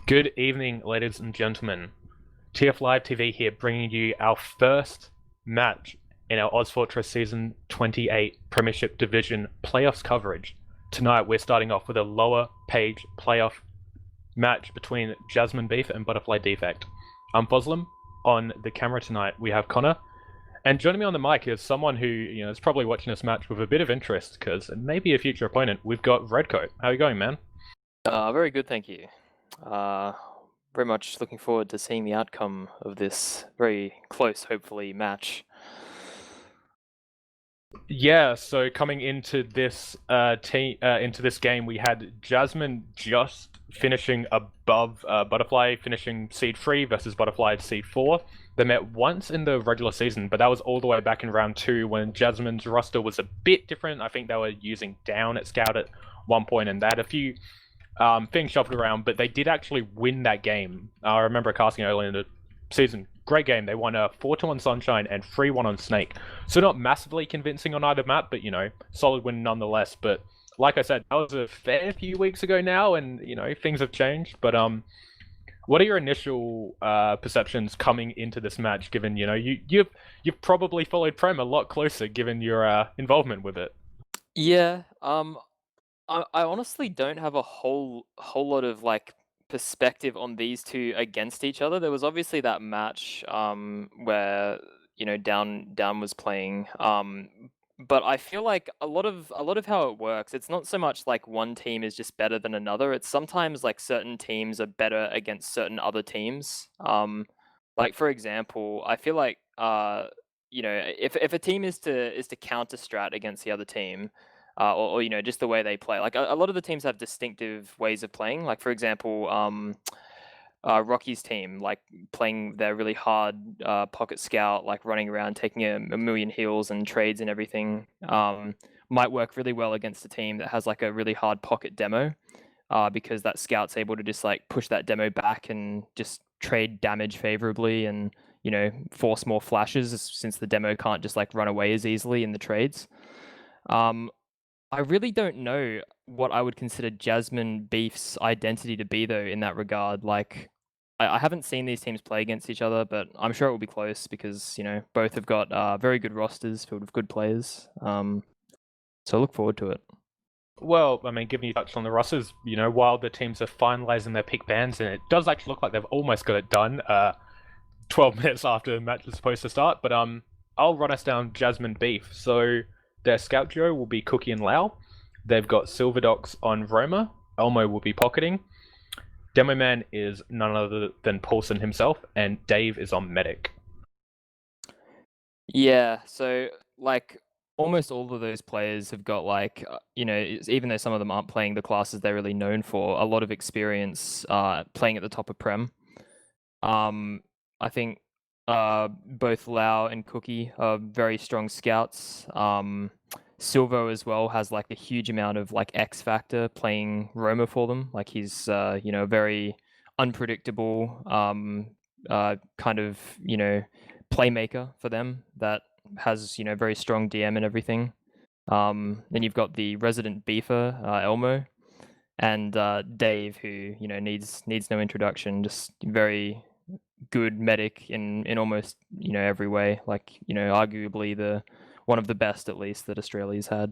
Good evening, ladies and gentlemen. TF Live TV here, bringing you our first match in our ozfortress Season 28 Premiership Division playoffs coverage. Tonight, we're starting off with a lower page playoff match between Jasmine Beef and Butterfly Defect. I'm Fozzlm. On the camera tonight, we have Connor. And joining me on the mic is someone who is probably watching this match with a bit of interest, because maybe a future opponent. We've got Redcoat. How are you going, man? Very good, thank you. Very much looking forward to seeing the outcome of this very close, hopefully, match. Yeah, so coming into this into this game, we had Jasmine just finishing above Butterfly, finishing seed 3 versus Butterfly seed 4. They met once in the regular season, but that was all the way back in round 2 when Jasmine's roster was a bit different. I think they were using down at Scout at one point, and they had a few things shuffled around, but they did actually win that game. I remember casting early in the season. Great game. They won a 4-2 on Sunshine and 3-1 on Snake. So not massively convincing on either map, but solid win nonetheless. But like I said, that was a fair few weeks ago now, and things have changed. But what are your initial perceptions coming into this match? Given you've probably followed Prem a lot closer, given your involvement with it. Yeah. I honestly don't have a whole lot of perspective on these two against each other. There was obviously that match where Down was playing. But I feel like a lot of how it works, it's not so much like one team is just better than another. It's sometimes like certain teams are better against certain other teams. Like for example, I feel like if a team is to counter strat against the other team, or just the way they play. Like a lot of the teams have distinctive ways of playing. Like for example, Rocky's team, like playing their really hard pocket scout, like running around taking a million heals and trades and everything, might work really well against a team that has like a really hard pocket demo, because that scout's able to just like push that demo back and just trade damage favorably and force more flashes, since the demo can't just like run away as easily in the trades. I really don't know what I would consider Jasmine Beef's identity to be, though, in that regard. Like, I haven't seen these teams play against each other, but I'm sure it will be close because, both have got very good rosters filled with good players. So I look forward to it. Well, I mean, given you touched on the rosters, while the teams are finalizing their pick bands, and it does actually look like they've almost got it done 12 minutes after the match is supposed to start, but I'll run us down Jasmine Beef. So their scout duo will be Cookie and Lau. They've got Silverdox on Roma. Elmo will be pocketing. Demo Man is none other than Paulson himself, and Dave is on Medic. Yeah, so like almost all of those players have got like even though some of them aren't playing the classes they're really known for, a lot of experience playing at the top of Prem. I think both Lau and Cookie are very strong scouts. Silvo as well has like a huge amount of like X factor playing Roma for them. Like he's very unpredictable kind of playmaker for them that has very strong DM and everything. Then you've got the resident beefer Elmo, and Dave, who needs no introduction, just very good medic in almost every way. Like arguably one of the best, at least, that Australia's had.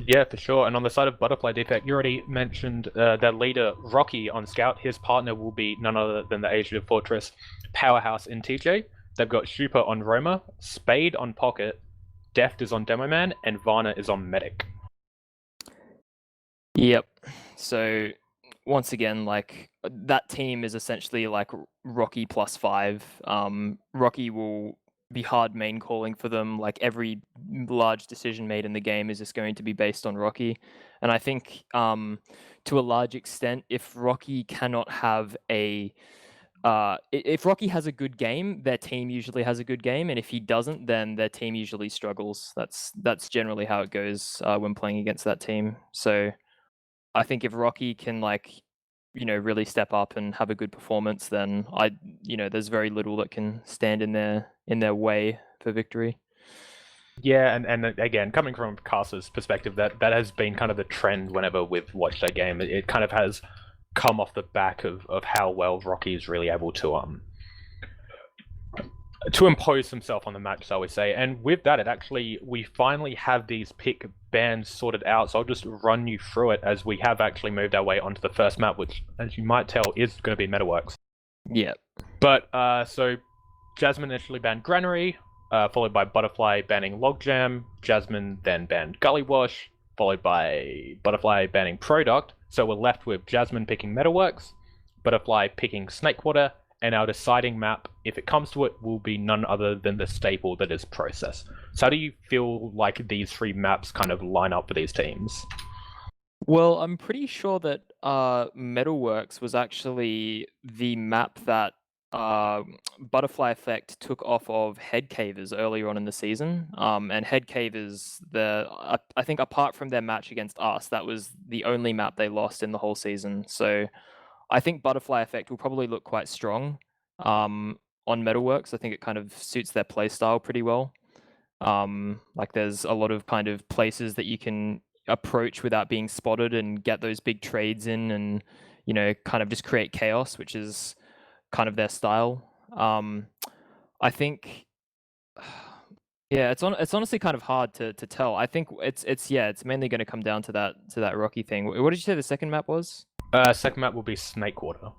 Yeah, for sure. And on the side of Butterfly Defect, you already mentioned their leader, Rocky, on Scout. His partner will be none other than the OZF powerhouse in TJ. They've got Shupa on Roma, Spade on Pocket, Deft is on Demo Man, and Varna is on Medic. Yep. So once again, like that team is essentially like Rocky +5. Rocky will be hard main calling for them. Like every large decision made in the game is just going to be based on Rocky. And I think to a large extent, if Rocky cannot have if Rocky has a good game, their team usually has a good game, and if he doesn't, then their team usually struggles. That's generally how it goes when playing against that team. So I think if Rocky can really step up and have a good performance, then there's very little that can stand in their way for victory. Yeah, and again, coming from Caster's perspective, that has been kind of the trend whenever we've watched that game. It kind of has come off the back of how well Rocky is really able to impose himself on the match, shall we say. And with that, we finally have these pick bands sorted out, so I'll just run you through it as we have actually moved our way onto the first map, which, as you might tell, is going to be Metaworks. Yeah. But, so, Jasmine initially banned Granary, followed by Butterfly banning Logjam, Jasmine then banned Gully Wash, followed by Butterfly banning Product, so we're left with Jasmine picking Metaworks, Butterfly picking Snakewater, and our deciding map, if it comes to it, will be none other than the staple that is Process. So how do you feel like these three maps kind of line up for these teams? Well, I'm pretty sure that Metalworks was actually the map that Butterfly Effect took off of Head Cavers earlier on in the season. And Head Cavers, I think apart from their match against us, that was the only map they lost in the whole season. So I think Butterfly Effect will probably look quite strong on Metalworks. I think it kind of suits their playstyle pretty well. Like there's a lot of kind of places that you can approach without being spotted and get those big trades in and, you know, kind of just create chaos, which is kind of their style. I think, yeah, it's honestly kind of hard to tell. I think it's mainly going to come down to that Rocky thing. What did you say the second map was? Second map will be Snakewater.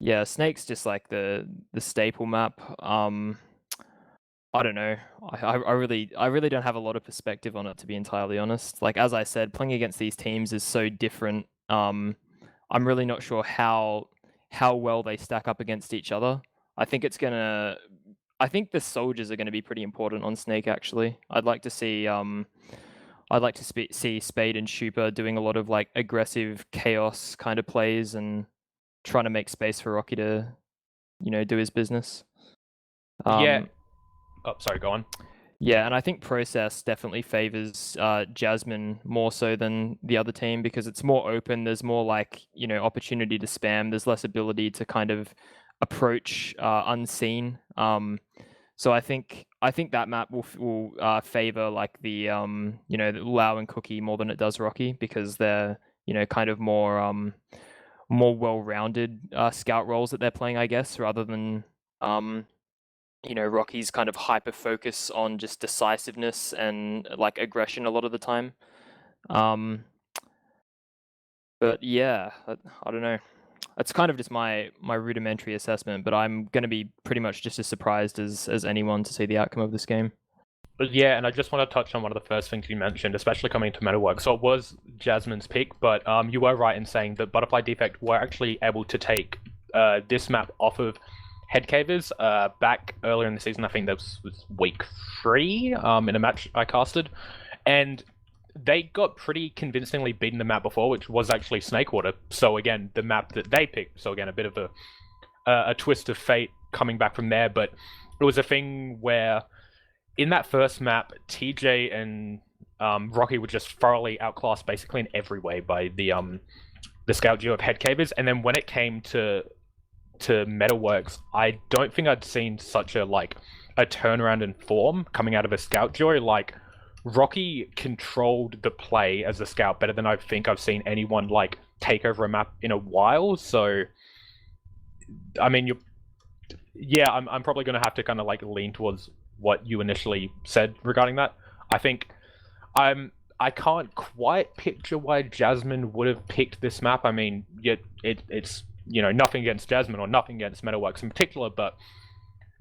Yeah, Snake's just like the staple map. I don't know. I really don't have a lot of perspective on it, to be entirely honest. Like as I said, playing against these teams is so different. I'm really not sure how well they stack up against each other. I think the soldiers are gonna be pretty important on Snake actually. I'd like to see see Spade and Shupa doing a lot of like aggressive chaos kind of plays and trying to make space for Rocky to, you know, do his business. Yeah. Oh, sorry, go on. Yeah, and I think Process definitely favors Jasmine more so than the other team because it's more open. There's more like, you know, opportunity to spam. There's less ability to kind of approach unseen. So I think that map will favor like the you know, Lau and Cookie more than it does Rocky because they're, you know, kind of more well-rounded scout roles that they're playing, I guess, rather than you know, Rocky's kind of hyper focus on just decisiveness and like aggression a lot of the time. But yeah, I don't know. It's kind of just my rudimentary assessment, but I'm going to be pretty much just as surprised as anyone to see the outcome of this game. Yeah, and I just want to touch on one of the first things you mentioned, especially coming to Metalwork. So it was Jasmine's pick, but you were right in saying that Butterfly Defect were actually able to take this map off of Head Cavers back earlier in the season. I think that was week 3 in a match I casted, and they got pretty convincingly beaten the map before, which was actually Snakewater. So again, the map that they picked. So again, a bit of a twist of fate coming back from there. But it was a thing where in that first map, TJ and Rocky were just thoroughly outclassed basically in every way by the scout duo of Head Cavers, and then when it came to Metalworks, I don't think I'd seen such a turnaround in form coming out of a scout duo. Like Rocky controlled the play as a scout better than I think I've seen anyone like take over a map in a while. So, I mean, I'm probably going to have to kind of like lean towards what you initially said regarding that. I think I can't quite picture why Jasmine would have picked this map. I mean, it's, you know, nothing against Jasmine or nothing against Metalworks in particular, but,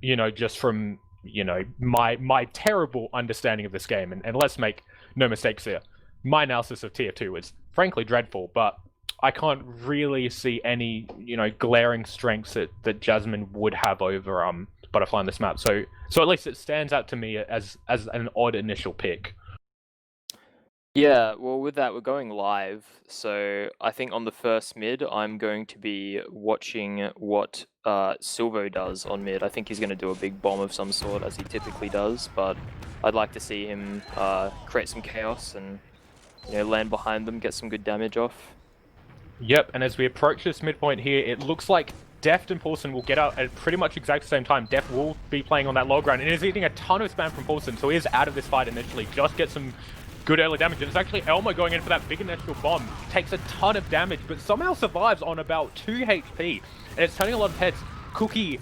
you know, just from, you know, my terrible understanding of this game, and let's make no mistakes here, my analysis of Tier 2 is frankly dreadful, but I can't really see any, you know, glaring strengths that Jasmine would have over Butterfly on this map. So at least it stands out to me as an odd initial pick. Yeah, well, with that, we're going live. So I think on the first mid, I'm going to be watching what Silvo does on mid. I think he's going to do a big bomb of some sort, as he typically does. But I'd like to see him create some chaos and, you know, land behind them, get some good damage off. Yep, and as we approach this midpoint here, it looks like Deft and Paulson will get out at pretty much exact the same time. Deft will be playing on that low ground and is eating a ton of spam from Paulson, so he is out of this fight initially. Just get some good early damage. And it's actually Elmo going in for that big initial bomb. Takes a ton of damage, but somehow survives on about 2 HP. And it's turning a lot of heads. Cookie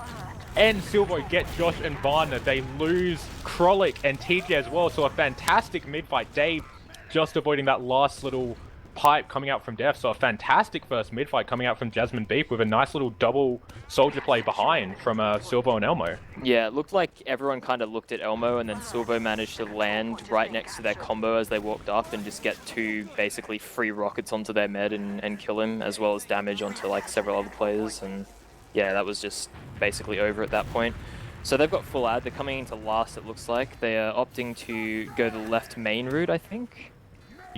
and Silvo get Josh and Varner. They lose Krolik and TJ as well. So a fantastic mid-fight. Dave just avoiding that last little pipe coming out from Def. So a fantastic first mid-fight coming out from Jasmine Beef with a nice little double soldier play behind from Silvo and Elmo. Yeah, it looked like everyone kind of looked at Elmo, and then Silvo managed to land right next to their combo as they walked up and just get 2 basically free rockets onto their med and kill him, as well as damage onto like several other players. And yeah, that was just basically over at that point. So they've got full ad. They're coming into last, it looks like. They are opting to go the left main route, I think.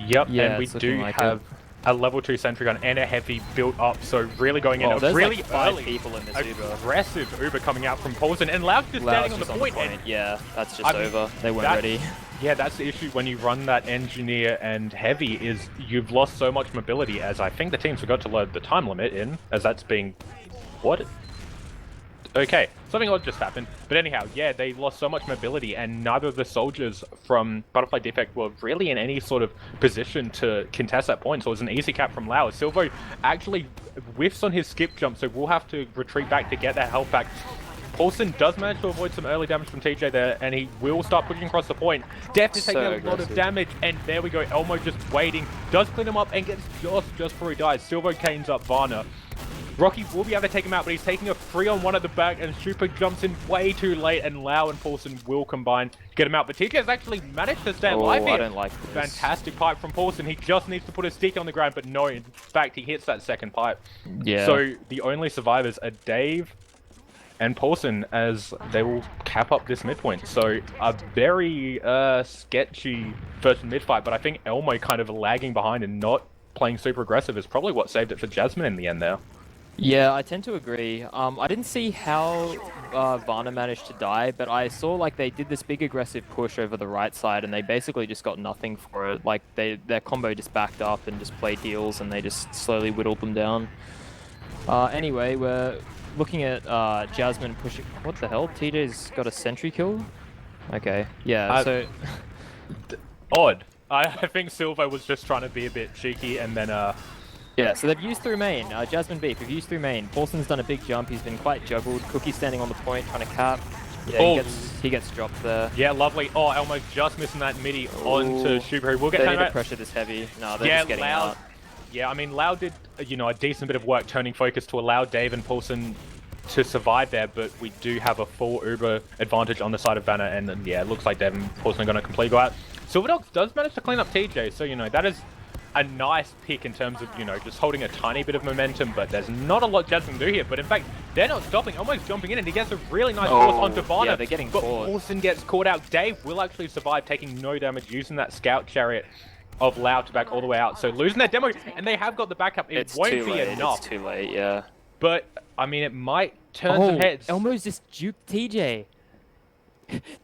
Yep, yeah, and we do have a level 2 sentry gun and a heavy built up, so really going in there's really like 5 early, people in this Uber. aggressive Uber coming out from Paulson, and Loud's just standing on the point. And yeah, that's just over. They weren't ready. Yeah, that's the issue when you run that engineer and heavy, is you've lost so much mobility, as I think the teams forgot to load the time limit in, as that's being... What? Okay, something odd just happened. But anyhow, yeah, they lost so much mobility, and neither of the soldiers from Butterfly Defect were really in any sort of position to contest that point, so it was an easy cap from Lau. Silvo actually whiffs on his skip jump, so we'll have to retreat back to get that health back. Paulson does manage to avoid some early damage from TJ there, and he will start pushing across the point. Def is taking a lot of damage, and there we go. Elmo just waiting, does clean him up, and gets just before he dies. Silvo canes up Varner. Rocky will be able to take him out, but he's taking a 3-on-1 at the back, and Super jumps in way too late, and Lau and Paulson will combine to get him out. But TJ has actually managed to stay alive here. I don't like this. Fantastic pipe from Paulson. He just needs to put his stick on the ground, but no, in fact, he hits that second pipe. Yeah. So the only survivors are Dave and Paulson, as they will cap up this midpoint. So a very sketchy first mid fight, but I think Elmo kind of lagging behind and not playing super aggressive is probably what saved it for Jasmine in the end there. Yeah, I tend to agree. I didn't see how Varner managed to die, but I saw like they did this big aggressive push over the right side, and they basically just got nothing for it. Like their combo just backed up and just played heals, and they just slowly whittled them down. Anyway, we're looking at Jasmine pushing... What the hell? TJ's got a sentry kill? Okay, yeah, so... Odd. I think Silvo was just trying to be a bit cheeky, and then yeah, so they've used through main. Jasmine Beef have used through main. Paulson's done a big jump. He's been quite juggled. Cookie standing on the point, trying to cap. Yeah, he gets dropped there. Yeah, lovely. Oh, Elmo just missing that midi onto Super. We'll get they need to pressure this heavy. No, they're just getting out. Yeah, I mean, Lau did, you know, a decent bit of work turning focus to allow Dave and Paulson to survive there, but we do have a full Uber advantage on the side of Vanna, and yeah, it looks like Dave and Paulson are going to completely go out. Silverdogs does manage to clean up TJ, so, you know, that is a nice pick in terms of, you know, just holding a tiny bit of momentum, but there's not a lot Jasmine can do here. But in fact, they're not stopping, almost jumping in, and he gets a really nice force onto Varna. Yeah, they're getting but caught. Paulson gets caught out. Dave will actually survive, taking no damage, using that scout chariot of Lau to back all the way out. So losing that demo, and they have got the backup. It won't be enough. It's too late, yeah. But, I mean, it might turn some heads. Elmo's just juked TJ.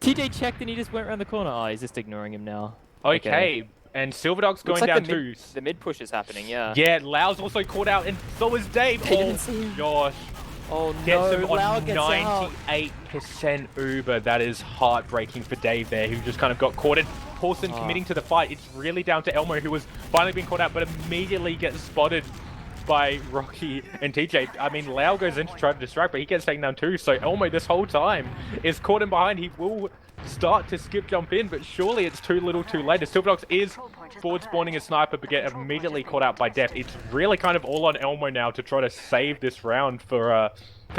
TJ checked and he just went around the corner. Oh, he's just ignoring him now. Okay. And Silverdog's going down too. The mid push is happening, yeah. Yeah, Lau's also caught out, and so is Dave. They didn't see him. Gosh. Oh Gets no, him Lau on gets 98% Uber. That is heartbreaking for Dave there, who just kind of got caught in. Paulson committing to the fight. It's really down to Elmo, who was finally being caught out, but immediately gets spotted by Rocky and TJ. I mean, Lau goes in to try to distract, but he gets taken down too. So Elmo, this whole time, is caught in behind. He will start to skip jump in, but surely it's too little too late. Silverdogs is forward spawning a sniper, but get immediately caught out by Def. It's really kind of all on Elmo now to try to save this round for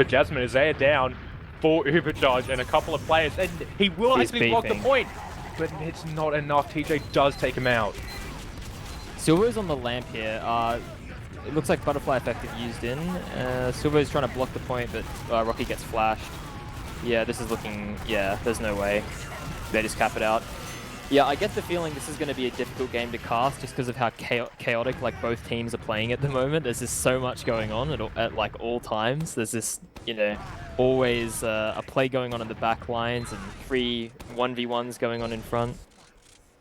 Jasmine, as they are down for Uber charge and a couple of players, and he will actually block the point, but it's not enough. TJ does take him out. Silver's on the lamp here. It looks like Butterfly Effective used in. Silver's trying to block the point, but Rocky gets flashed. Yeah, this is looking... Yeah, there's no way. They just cap it out. Yeah, I get the feeling this is going to be a difficult game to cast just because of how chaotic like both teams are playing at the moment. There's just so much going on at like all times. There's this, you know, always a play going on in the back lines and 3 1v1s going on in front.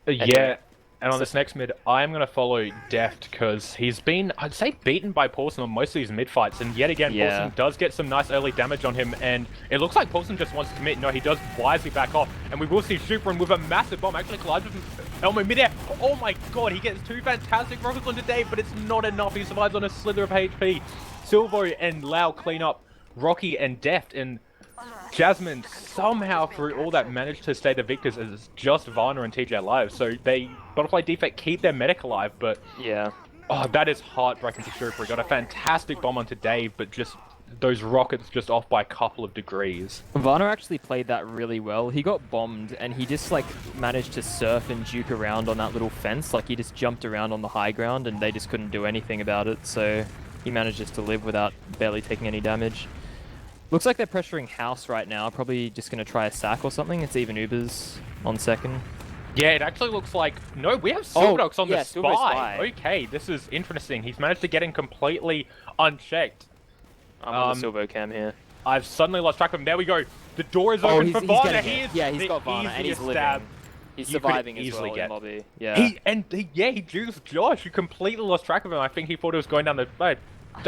Yeah. And on this next mid, I'm going to follow Deft because he's been, I'd say, beaten by Paulson on most of these mid fights. And yet again, Paulson does get some nice early damage on him. And it looks like Paulson just wants to commit. No, he does wisely back off. And we will see Superin with a massive bomb actually collides with Elmo midair. Oh my god, he gets 2 fantastic rockets onto Dave, but it's not enough. He survives on a slither of HP. Silvo and Lau clean up Rocky and Deft, and Jasmine somehow through all that managed to stay the victors as just Varna and TJ alive. So they, Butterfly Defect, keep their medic alive, but yeah. Oh, that is heartbreaking for Super. He got a fantastic bomb onto Dave, but just those rockets just off by a couple of degrees. Varna actually played that really well. He got bombed and he just like managed to surf and juke around on that little fence. Like he just jumped around on the high ground and they just couldn't do anything about it. So he managed just to live without barely taking any damage. Looks like they're pressuring House right now. Probably just going to try a sack or something. It's even Ubers on second. Yeah, it actually looks like... No, we have Silverdogs on the Silver spy. Okay, this is interesting. He's managed to get in completely unchecked. I'm on the Silvo cam here. I've suddenly lost track of him. There we go. The door is open for Varna. He's got Varna and he's living. He's surviving as well in lobby. Yeah. He jukes Josh. You completely lost track of him. I think he thought it was going down the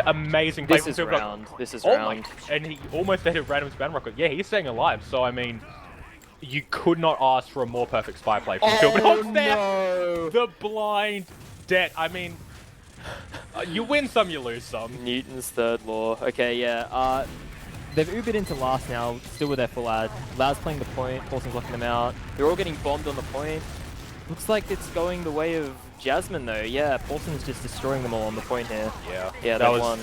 amazing play. This is round. This is round. And he almost hit a random spam rocket. Yeah, he's staying alive. So I mean, you could not ask for a more perfect spy play from Silverdogs. No! The blind debt. I mean, you win some, you lose some. Newton's third law. Okay, yeah. They've Ubered into last now, still with their full ad. Lau's playing the point, Paulson's locking them out. They're all getting bombed on the point. Looks like it's going the way of Jasmine though. Yeah, Paulson's just destroying them all on the point here. Yeah. Yeah, that was, won.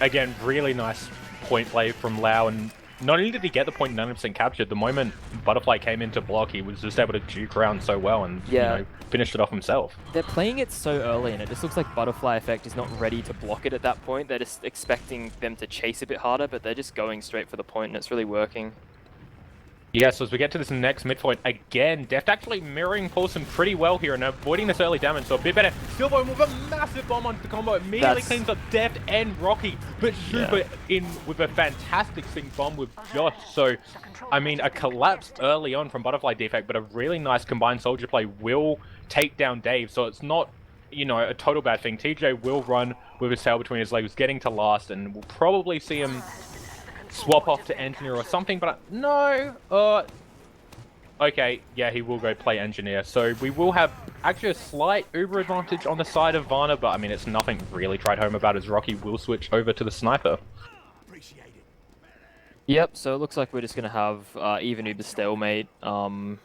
Again, really nice point play from Lau, and not only did he get the point 90% captured, the moment Butterfly came into block, he was just able to juke around so well and you know, finished it off himself. They're playing it so early, and it just looks like Butterfly Effect is not ready to block it at that point. They're just expecting them to chase a bit harder, but they're just going straight for the point, and it's really working. Yeah, so as we get to this next midpoint, again, Deft actually mirroring Paulson pretty well here and avoiding this early damage, so a bit better. Silvo with a massive bomb onto the combo, immediately cleans up Deft and Rocky, but Super in with a fantastic sync bomb with Josh. So, I mean, a collapse early on from Butterfly Defect, but a really nice combined soldier play will take down Dave, so it's not, you know, a total bad thing. TJ will run with his tail between his legs, getting to last, and we'll probably see him swap off to Engineer or something, but no. Okay, yeah, he will go play Engineer. So we will have actually a slight Uber advantage on the side of Varna, but I mean, it's nothing really tried home about as Rocky will switch over to the Sniper. Yep, so it looks like we're just going to have even Uber stalemate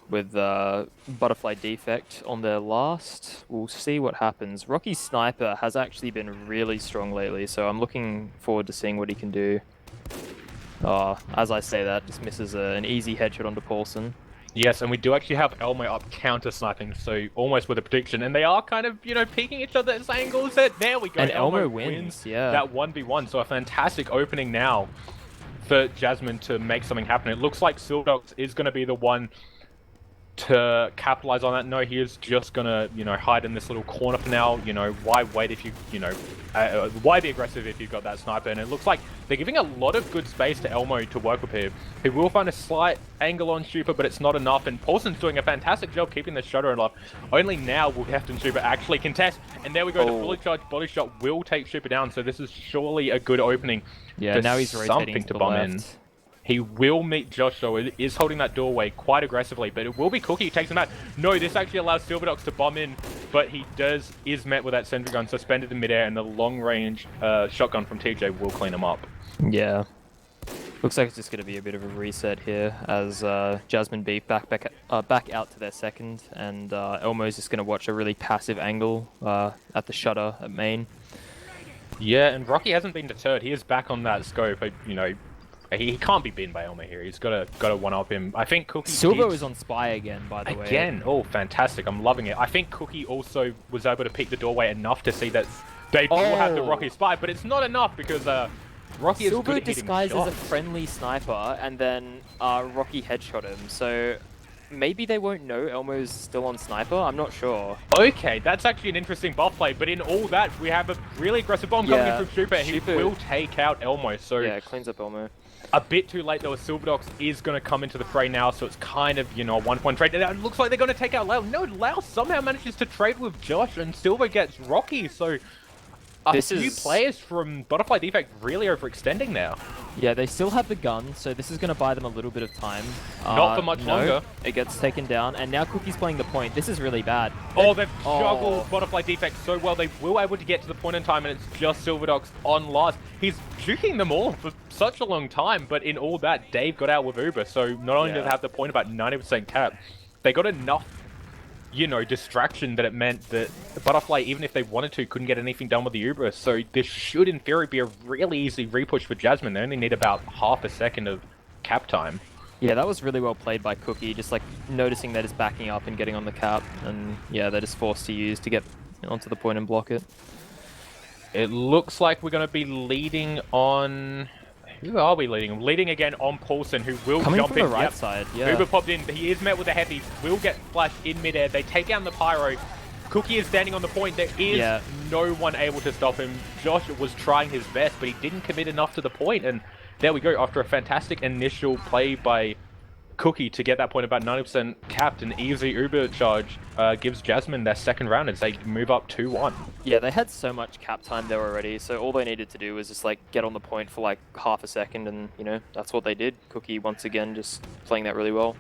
with Butterfly Defect on their last. We'll see what happens. Rocky's Sniper has actually been really strong lately, so I'm looking forward to seeing what he can do. As I say that, just misses an easy headshot onto Paulson. Yes, and we do actually have Elmo up counter-sniping, so almost with a prediction. And they are kind of, you know, peeking each other's angles. There we go. And Elmo wins, yeah. That 1v1, so a fantastic opening now for Jasmine to make something happen. It looks like Silverdogs is going to be the one to capitalize on that. No, he is just going to, you know, hide in this little corner for now. You know, why wait if you know, why be aggressive if you've got that sniper? And it looks like they're giving a lot of good space to Elmo to work with here. He will find a slight angle on Super, but it's not enough. And Paulson's doing a fantastic job keeping the shutter alive. Only now will Heft and Super actually contest. And there we go, the fully charged body shot will take Super down. So this is surely a good opening. Yeah, now he's rotating to the left. In. He will meet Josh, though. It is holding that doorway quite aggressively, but it will be Cookie who takes him out. No, this actually allows Silverdogs to bomb in, but he is met with that sentry gun suspended in midair, and the long-range shotgun from TJ will clean him up. Yeah. Looks like it's just going to be a bit of a reset here, as Jasmine Beef back out to their second, and Elmo's just going to watch a really passive angle at the shutter at main. Yeah, and Rocky hasn't been deterred. He is back on that scope, you know. He can't be beaten by Elmo here. He's got to one-up him. I think Cookie... Silvo is on Spy again, by the way. Again? Oh, fantastic. I'm loving it. I think Cookie also was able to pick the doorway enough to see that they will have the Rocky Spy, but it's not enough because Rocky is good at hitting disguised as shots. a friendly sniper, and then Rocky headshot him. So maybe they won't know Elmo's still on Sniper? I'm not sure. Okay, that's actually an interesting buff play, but in all that, we have a really aggressive bomb coming in from Super, and he will take out Elmo. So yeah, cleans up Elmo. A bit too late though, Silverdogs is going to come into the fray now, so it's kind of, you know, a one-point trade. It looks like they're going to take out Lau. No, Lau somehow manages to trade with Josh, and Silver gets Rocky, so a few players from Butterfly Defect really overextending now. Yeah, they still have the gun, so this is going to buy them a little bit of time. Not for much longer. It gets taken down, and now Cookie's playing the point. This is really bad. Oh, they've juggled Butterfly Defect so well. They will able to get to the point in time, and it's just Silverdogs on last. He's juking them all for such a long time, but in all that, Dave got out with Uber, so not only do they have the point about 90% cap, they got enough, you know, distraction that it meant that the Butterfly, even if they wanted to, couldn't get anything done with the Uber. So this should, in theory, be a really easy repush for Jasmine. They only need about half a second of cap time. Yeah, that was really well played by Cookie, just like noticing that it's backing up and getting on the cap. And yeah, they're just forced to use to get onto the point and block it. It looks like we're going to be leading on... Who are we leading? Leading again on Paulson, who will Coming jump from in. the right side, yeah. Uber popped in, but he is met with a heavy. Will get flashed in midair. They take down the Pyro. Cookie is standing on the point. There is no one able to stop him. Josh was trying his best, but he didn't commit enough to the point. And there we go. After a fantastic initial play by Cookie to get that point about 90% capped, an easy Uber charge gives Jasmine their second round as they move up 2-1. Yeah, they had so much cap time there already, so all they needed to do was just like get on the point for like half a second, and you know, that's what they did. Cookie once again just playing that really well.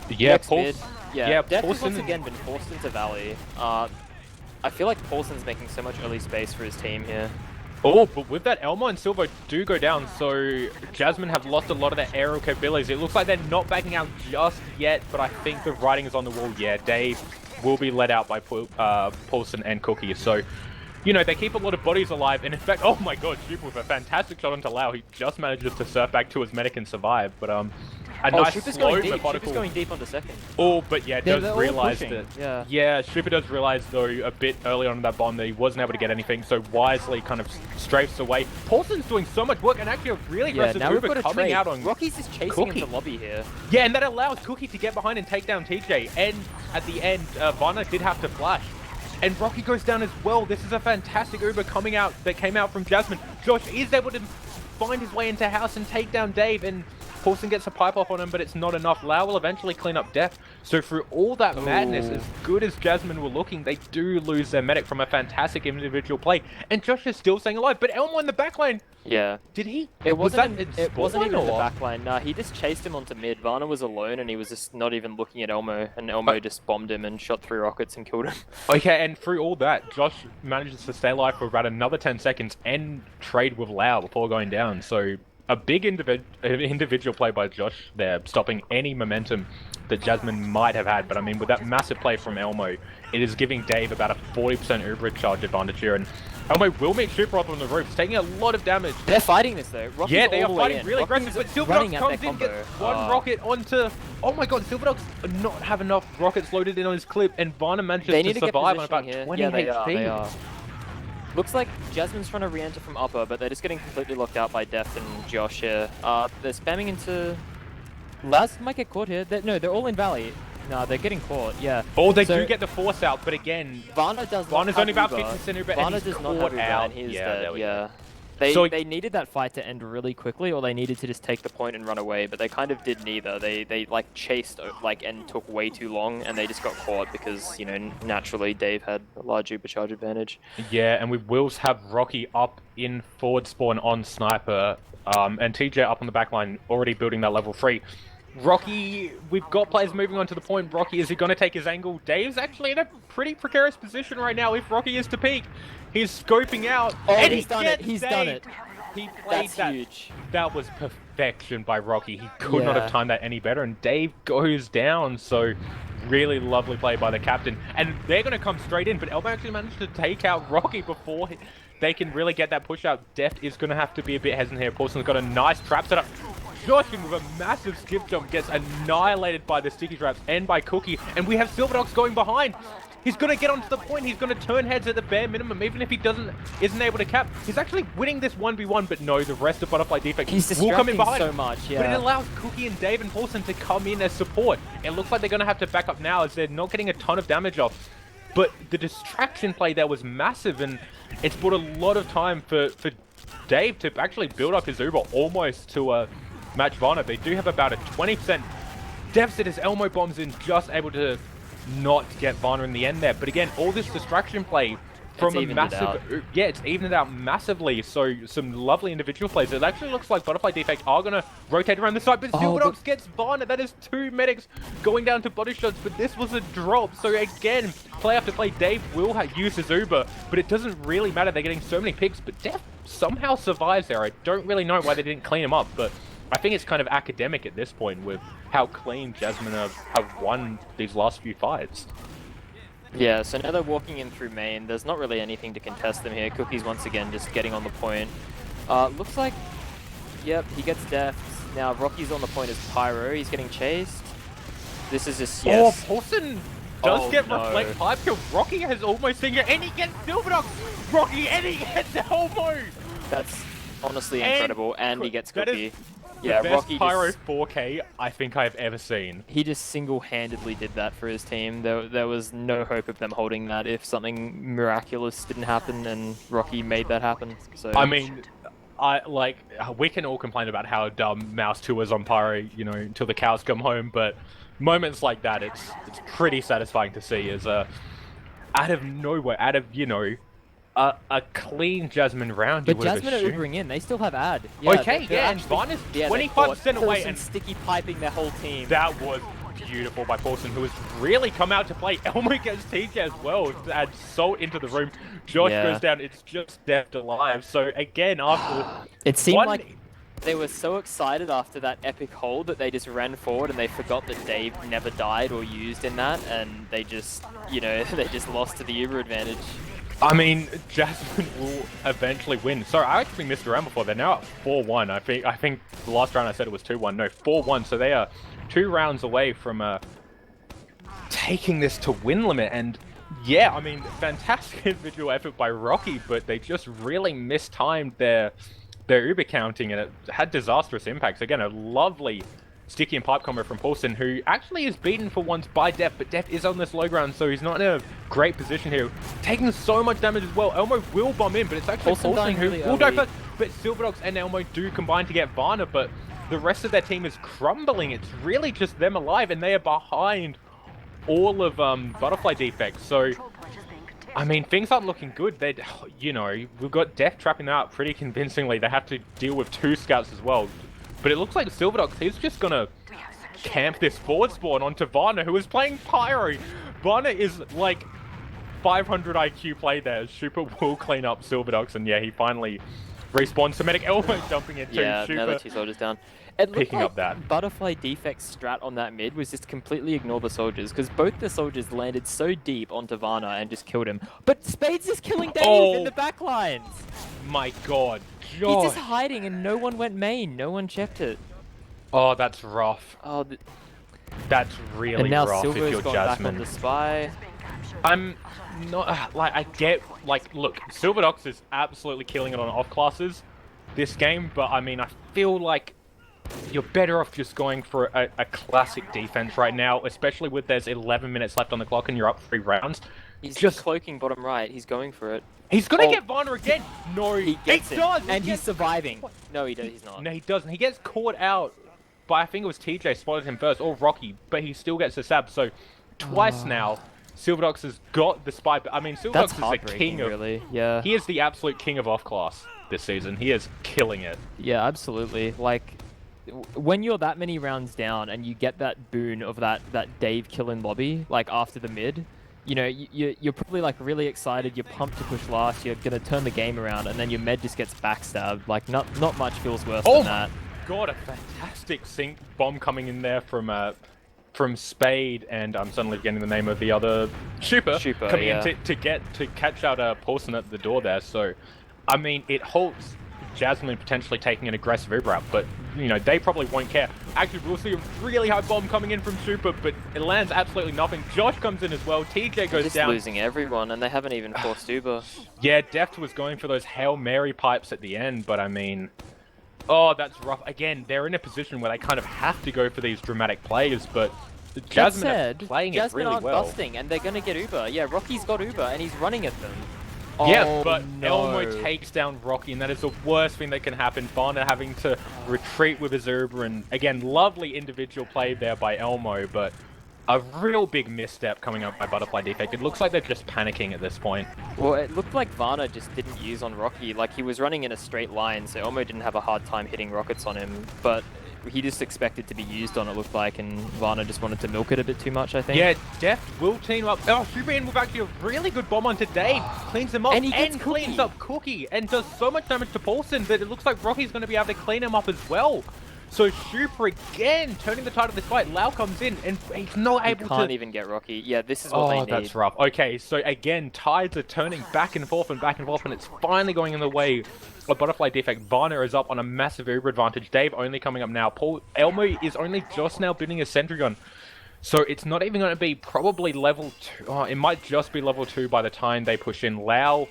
Yeah, Def has Paulson once again been forced into Valley. I feel like Paulson's making so much early space for his team here. Oh, but with that, Elmo and Silver do go down, so Jasmine have lost a lot of their aerial capabilities. It looks like they're not backing out just yet, but I think the writing is on the wall. Yeah, Dave will be let out by Paulson and Cookie. So, you know, they keep a lot of bodies alive. And in fact, oh my god, Shoop with a fantastic shot onto Lau. He just manages to surf back to his medic and survive. But, a nice Shoop is slow, going deep. methodical... Shoop is going deep on the second. Oh, but yeah, does realize that... Yeah, Shooper does realize, though, a bit early on in that bomb that he wasn't able to get anything, so wisely kind of strafes away. Paulson's doing so much work, and actually a really aggressive Uber coming out on Rocky's just chasing Cookie. him to lobby here. Yeah, and that allows Cookie to get behind and take down TJ, and at the end, Vanna did have to flash. And Rocky goes down as well. This is a fantastic Uber coming out that came out from Jasmine. Josh is able to find his way into house and take down Dave, and Paulson gets a pipe off on him, but it's not enough. Lau will eventually clean up Def. So through all that madness, as good as Jasmine were looking, they do lose their medic from a fantastic individual play. And Josh is still staying alive, but Elmo in the backline. Yeah. Did he? It wasn't even in the backline. Nah, he just chased him onto mid. Varna was alone, and he was just not even looking at Elmo, and Elmo just bombed him and shot 3 rockets and killed him. Okay, and through all that, Josh manages to stay alive for about another 10 seconds and trade with Lau before going down. So a big individual play by Josh there, stopping any momentum that Jasmine might have had. But I mean, with that massive play from Elmo, it is giving Dave about a 40% Uber charge advantage here. And Elmo will meet Super up on the roof. It's taking a lot of damage. They're fighting this though. Rocky's yeah, they are fighting really aggressive. But Silverdogs comes in, gets one rocket onto... Oh my god, Silverdogs not have enough rockets loaded in on his clip, and Varna manages to survive on about 20 HP. They are. Looks like Jasmine's trying to re-enter from upper, but they're just getting completely locked out by Def and Josh here. They're spamming into... Laz might get caught here. They're all in Valley. No, they're getting caught, yeah. Oh, they do get the force out, but again... Varna's only about 50% Uber, and he's does not have Uber, and he's dead, yeah. They needed that fight to end really quickly, or they needed to just take the point and run away, but they kind of did neither. They like chased and took way too long, and they just got caught because, you know, naturally Dave had a large Uber charge advantage. Yeah, and we will have Rocky up in forward spawn on Sniper, and TJ up on the back line, already building that level 3. Rocky, we've got players moving on to the point. Rocky, is he going to take his angle? Dave's actually in a pretty precarious position right now if Rocky is to peek. He's scoping out. Oh, and he's done it. He's done it. He played that. Huge. That was perfection by Rocky. He could not have timed that any better. And Dave goes down. So really lovely play by the captain. And they're going to come straight in. But Elba actually managed to take out Rocky before they can really get that push out. Deft is going to have to be a bit hesitant here. Paulson's got a nice trap set up. Josh with a massive skip jump gets annihilated by the sticky traps and by Cookie, and we have Silverdogs going behind. He's going to get onto the point. He's going to turn heads at the bare minimum, even if he isn't able to cap. He's actually winning this 1v1, but no, the rest of Butterfly Defect will come in behind. So much, yeah. But it allows Cookie and Dave and Paulson to come in as support. It looks like they're going to have to back up now as they're not getting a ton of damage off. But the distraction play there was massive, and it's brought a lot of time for Dave to actually build up his Uber almost to match Varna. They do have about a 20% deficit as Elmo bombs in, just able to not get Varna in the end there. But again, all this distraction play from a evened it out. massive... Yeah, it's evened it out massively. So some lovely individual plays. It actually looks like Butterfly Defect are going to rotate around the side, but Silverdogs gets Varna. That is 2 medics going down to body shots, but this was a drop. So again, play after play, Dave will use his Uber, but it doesn't really matter. They're getting so many picks, but Def somehow survives there. I don't really know why they didn't clean him up, but I think it's kind of academic at this point with how clean Jasmine have won these last few fights. Yeah, so now they're walking in through main. There's not really anything to contest them here. Cookie's once again just getting on the point. Looks like, yep, he gets death. Now Rocky's on the point as Pyro. He's getting chased. This is just, yes. Oh, Paulson does get reflect pipe kill. Rocky has almost seen it, and he gets Silverdogs. Rocky, and he gets Elmo. That's honestly incredible, and he gets Cookie. Yeah, the best Rocky Pyro 4K I think I've ever seen. He just single-handedly did that for his team. There was no hope of them holding that if something miraculous didn't happen, and Rocky made that happen. So I mean, we can all complain about how dumb Mouse 2 is on Pyro, you know, until the cows come home, but moments like that, it's pretty satisfying to see. As out of nowhere, out of, you know, a clean Jasmine round. But Jasmine are Ubering in. They still have ad. Yeah, okay, yeah, and Vaughn is 25% away and sticky piping their whole team. That was beautiful by Paulson, who has really come out to play. Elmo gets TJ as well to add salt into the room. Josh goes down. It's just Deft alive. So again, after it seemed like they were so excited after that epic hold that they just ran forward and they forgot that Dave never died or used in that, and they just, you know, they just lost to the Uber advantage. I mean, Jasmine will eventually win. Sorry, I actually missed around before. They're now at 4-1. I think the last round I said it was 2-1. No, 4-1. So they are 2 rounds away from taking this to win limit. And yeah, I mean, fantastic individual effort by Rocky, but they just really mistimed their Uber counting, and it had disastrous impacts. Again, a lovely sticky and pipe combo from Paulson, who actually is beaten for once by Def, but Def is on this low ground, so he's not in a great position here. Taking so much damage as well. Elmo will bomb in, but it's actually Paulson who will go first. But Silverdogs and Elmo do combine to get Varna, but the rest of their team is crumbling. It's really just them alive, and they are behind all of Butterfly Defect. So, I mean, things aren't looking good. They, you know, we've got Def trapping them out pretty convincingly. They have to deal with 2 scouts as well. But it looks like Silverdogs, he's just gonna camp this forward spawn onto Varna, who is playing Pyro. Varna is like 500 IQ play there. Super will clean up Silverdogs, and yeah, he finally respawns. So Medic Elmo jumping into Super. Now the 2 soldiers down. It picking looked up that. Butterfly Defect's strat on that mid was just completely ignore the soldiers, because both the soldiers landed so deep onto Varna and just killed him. But Spades is killing Dave in the back lines. My God. He's just hiding and no one went main. No one checked it. Oh, that's rough. Oh, that's really rough if you're gone Jasmine. Back on the spy. I'm not, like, I get, like, look, Silverdogs is absolutely killing it on off classes this game, but I mean, I feel like you're better off just going for a classic defense right now, especially with there's 11 minutes left on the clock and you're up 3 rounds. He's just cloaking bottom right. He's going for it. He's gonna get Varna again. No, he does, and he's surviving. No, he's not. No, he doesn't. He gets caught out by, I think it was TJ spotted him first, or Rocky, but he still gets a stab. So twice now, Silverdogs has got the spy. I mean, Silverdogs is the king of. Really, yeah. He is the absolute king of off class this season. He is killing it. Yeah, absolutely. Like, when you're that many rounds down and you get that boon of that Dave kill in lobby, like after the mid, you know, you're probably like really excited, you're pumped to push last, you're gonna turn the game around, and then your med just gets backstabbed. Like, not much feels worse than that. God, a fantastic sync bomb coming in there from Spade, and I'm suddenly getting the name of the other Super coming in to catch out Paulson at the door there. So, I mean, it halts Jasmine potentially taking an aggressive Uber out, but you know, they probably won't care. Actually, we'll see a really high bomb coming in from Super, but it lands absolutely nothing. Josh comes in as well. TJ goes down. Losing everyone, and they haven't even forced Uber. Yeah, Deft was going for those Hail Mary pipes at the end, but I mean, oh, that's rough. Again, they're in a position where they kind of have to go for these dramatic plays, but Jasmine are playing it really well. Jasmine aren't busting, and they're going to get Uber. Yeah, Rocky's got Uber, and he's running at them. Yeah, but Elmo takes down Rocky, and that is the worst thing that can happen. Varna having to retreat with his Uber, and again, lovely individual play there by Elmo, but a real big misstep coming up by Butterfly Defect. It looks like they're just panicking at this point. Well, it looked like Varna just didn't use on Rocky. Like, he was running in a straight line, so Elmo didn't have a hard time hitting rockets on him, but he just expected to be used on, it looked like, and Varna just wanted to milk it a bit too much, I think. Yeah, Deft will team up. Oh, Super Ian with actually a really good bomb onto Dave. Cleans him up And he gets cleans up Cookie and does so much damage to Paulson that it looks like Rocky's going to be able to clean him up as well. So Super again turning the tide of this fight. Lau comes in and he's not able to. Can't even get Rocky. Yeah, this is what they need. That's rough. Okay, so again, tides are turning back and forth, and it's finally going in the way of Butterfly Defect. Varna is up on a massive Uber advantage. Dave only coming up now. Elmo is only just now building a sentry gun. So it's not even going to be probably level 2. Oh, it might just be level 2 by the time they push in. Lau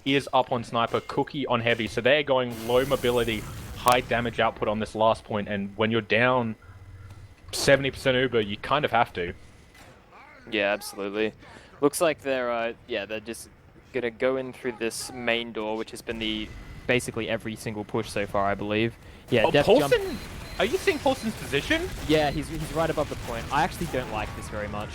is up on Sniper, Cookie on Heavy, so they're going low mobility, high damage output on this last point, and when you're down 70% Uber, you kind of have to. Yeah, absolutely. Looks like they're just gonna go in through this main door, which has been basically every single push so far, I believe. Yeah, oh, Paulson, are you seeing Paulson's position? Yeah, he's right above the point. I actually don't like this very much.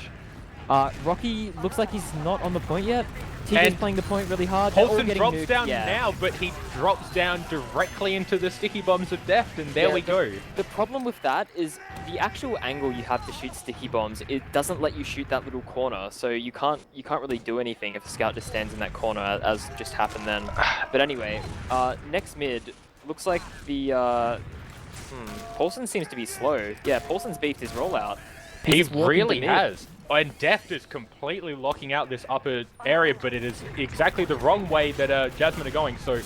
Rocky looks like he's not on the point yet. TJ's playing the point really hard. Paulson drops down now, but he drops down directly into the sticky bombs of Deft, and there we go. The problem with that is the actual angle you have to shoot sticky bombs. It doesn't let you shoot that little corner, so you can't really do anything if a scout just stands in that corner, as just happened then. But anyway, next mid looks like the Paulson seems to be slow. Yeah, Paulson's beefed his rollout. He really has. And Deft is completely locking out this upper area, but it is exactly the wrong way that Jasmine are going. So,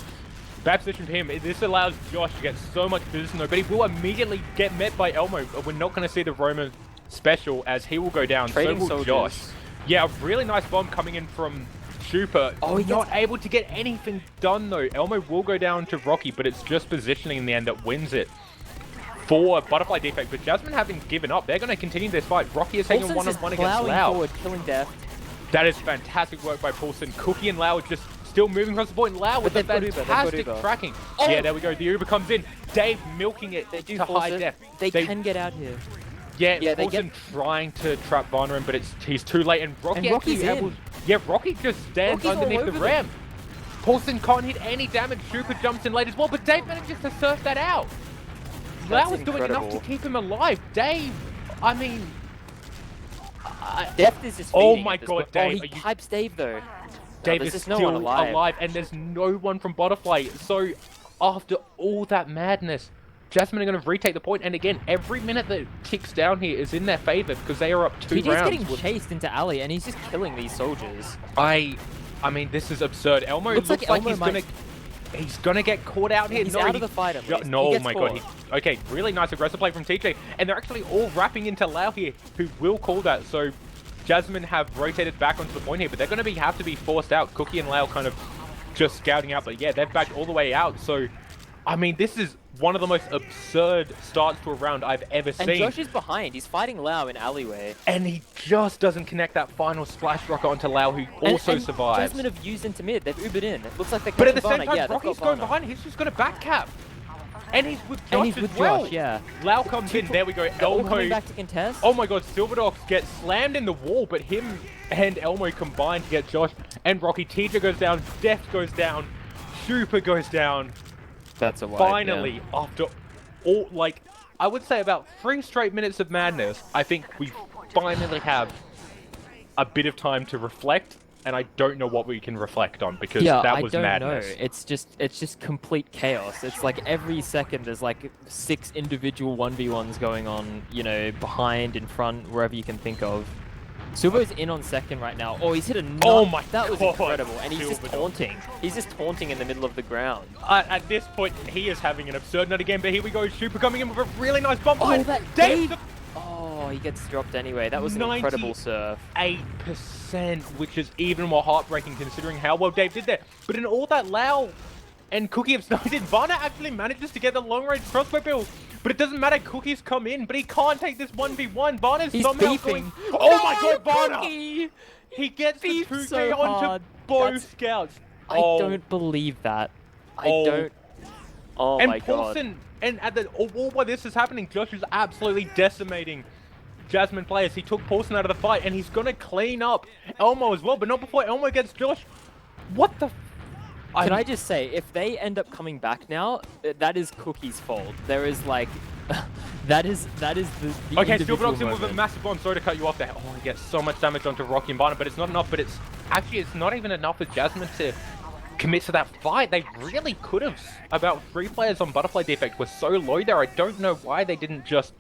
bad position for him. This allows Josh to get so much position though, but he will immediately get met by Elmo. We're not going to see the Roma special as he will go down. Trading so will Josh. Yeah, a really nice bomb coming in from Super. Oh, he's not able to get anything done though. Elmo will go down to Rocky, but it's just positioning in the end that wins it for Butterfly Defect, but Jasmine haven't given up. They're going to continue this fight. Rocky is taking one-on-one against Lau. Forward, killing Deft. That is fantastic work by Paulson. Cookie and Lau are just still moving across the point. And Lau with a fantastic tracking. Oh. Yeah, there we go. The Uber comes in. Dave milking it to high Deft. They can get out here. Yeah, Paulson trying to trap Varna, but he's too late. And Rocky's able. Yeah, Rocky just stands underneath the ramp. Paulson can't hit any damage. Super jumps in late as well, but Dave manages to surf that out. Lau was doing enough to keep him alive. Dave, I mean... Deft is just oh my god, Dave. He pipes Dave though. Dave is still alive, and there's no one from Butterfly. So, after all that madness, Jasmine are going to retake the point, and again, every minute that ticks down here is in their favor, because they are up 2 rounds. He's getting chased into alley, and he's just killing these soldiers. I mean, this is absurd. Elmo looks like he's gonna get caught out here. He's out of the fight at least. No, my god. Okay, really nice aggressive play from TJ. And they're actually all wrapping into Lau here, who will call that. So Jasmine have rotated back onto the point here, but they're gonna have to be forced out. Cookie and Lau kind of just scouting out, but yeah, they've backed all the way out. So, I mean, this is one of the most absurd starts to a round I've ever seen. And Josh is behind. He's fighting Lau in alleyway. And he just doesn't connect that final splash rocket onto Lau, who also survives. Jasmine have used into mid. They've Ubered in. It looks like they're But at the same time, Rocky's going behind. He's just going to back cap. And he's with Josh as well. Josh, yeah. Lau comes in. There we go. Elmo coming back to contest. Oh my god, Silverdox gets slammed in the wall, but him and Elmo combine to get Josh and Rocky. TJ goes down. Deft goes down. Super goes down. That's a wipe, finally, after all, like, I would say about 3 straight minutes of madness, I think we finally have a bit of time to reflect, and I don't know what we can reflect on, because that was madness. I don't know. It's just complete chaos. It's like every second there's like 6 individual 1v1s going on, you know, behind, in front, wherever you can think of. Subo's in on second right now. Oh, he's hit a nut. Oh my god. That was incredible. And he's just taunting. He's just taunting in the middle of the ground. At this point, he is having an absurd nut again, but here we go. Super coming in with a really nice bump. Oh, that Dave! Oh, he gets dropped anyway. That was an incredible surf. 8%, which is even more heartbreaking considering how well Dave did there. But in all that, Lau and Cookie have sniped in. Varna actually manages to get the long-range crossbow build. But it doesn't matter, Cookie's come in, but he can't take this 1v1. Varna's somehow going... Oh my god, Varna! Cookie! He gets the 2K onto both scouts. I don't believe that. I don't... Oh my god. And Paulson, and all while this is happening, Josh is absolutely decimating Jasmine players. He took Paulson out of the fight, and he's gonna clean up Elmo as well, but not before Elmo gets Josh. What the? Can I just say, if they end up coming back now, that is Cookie's fault. There is like, that is the okay, individual Silverdogs in with a massive bomb. Sorry to cut you off there. Oh, he gets so much damage onto Rocky and Barna, but it's not enough. But it's actually, it's not even enough for Jasmine to commit to that fight. They really could have. About 3 players on Butterfly Defect were so low there. I don't know why they didn't just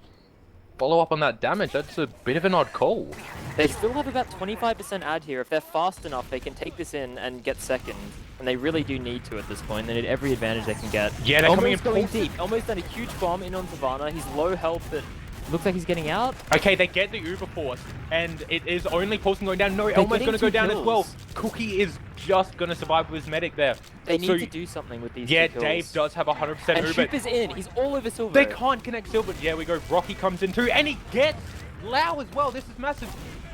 follow up on that damage. That's a bit of an odd call. They still have about 25% ad here. If they're fast enough, they can take this in and get second. And they really do need to at this point. They need every advantage they can get. Yeah, they're coming in going deep. Almost done a huge bomb in on Savannah. He's low health, but looks like he's getting out. Okay, they get the Uber Force, and it is only Paulson going down. No, Elmo's going to go down as well. Cookie is just going to survive with his medic there. They need to do something with these Yeah, two kills. Dave does have 100% and Uber. Shoop is in. He's all over Silver. They can't connect Silver. Yeah, we go. Rocky comes in too, and he gets Lau as well. This is massive.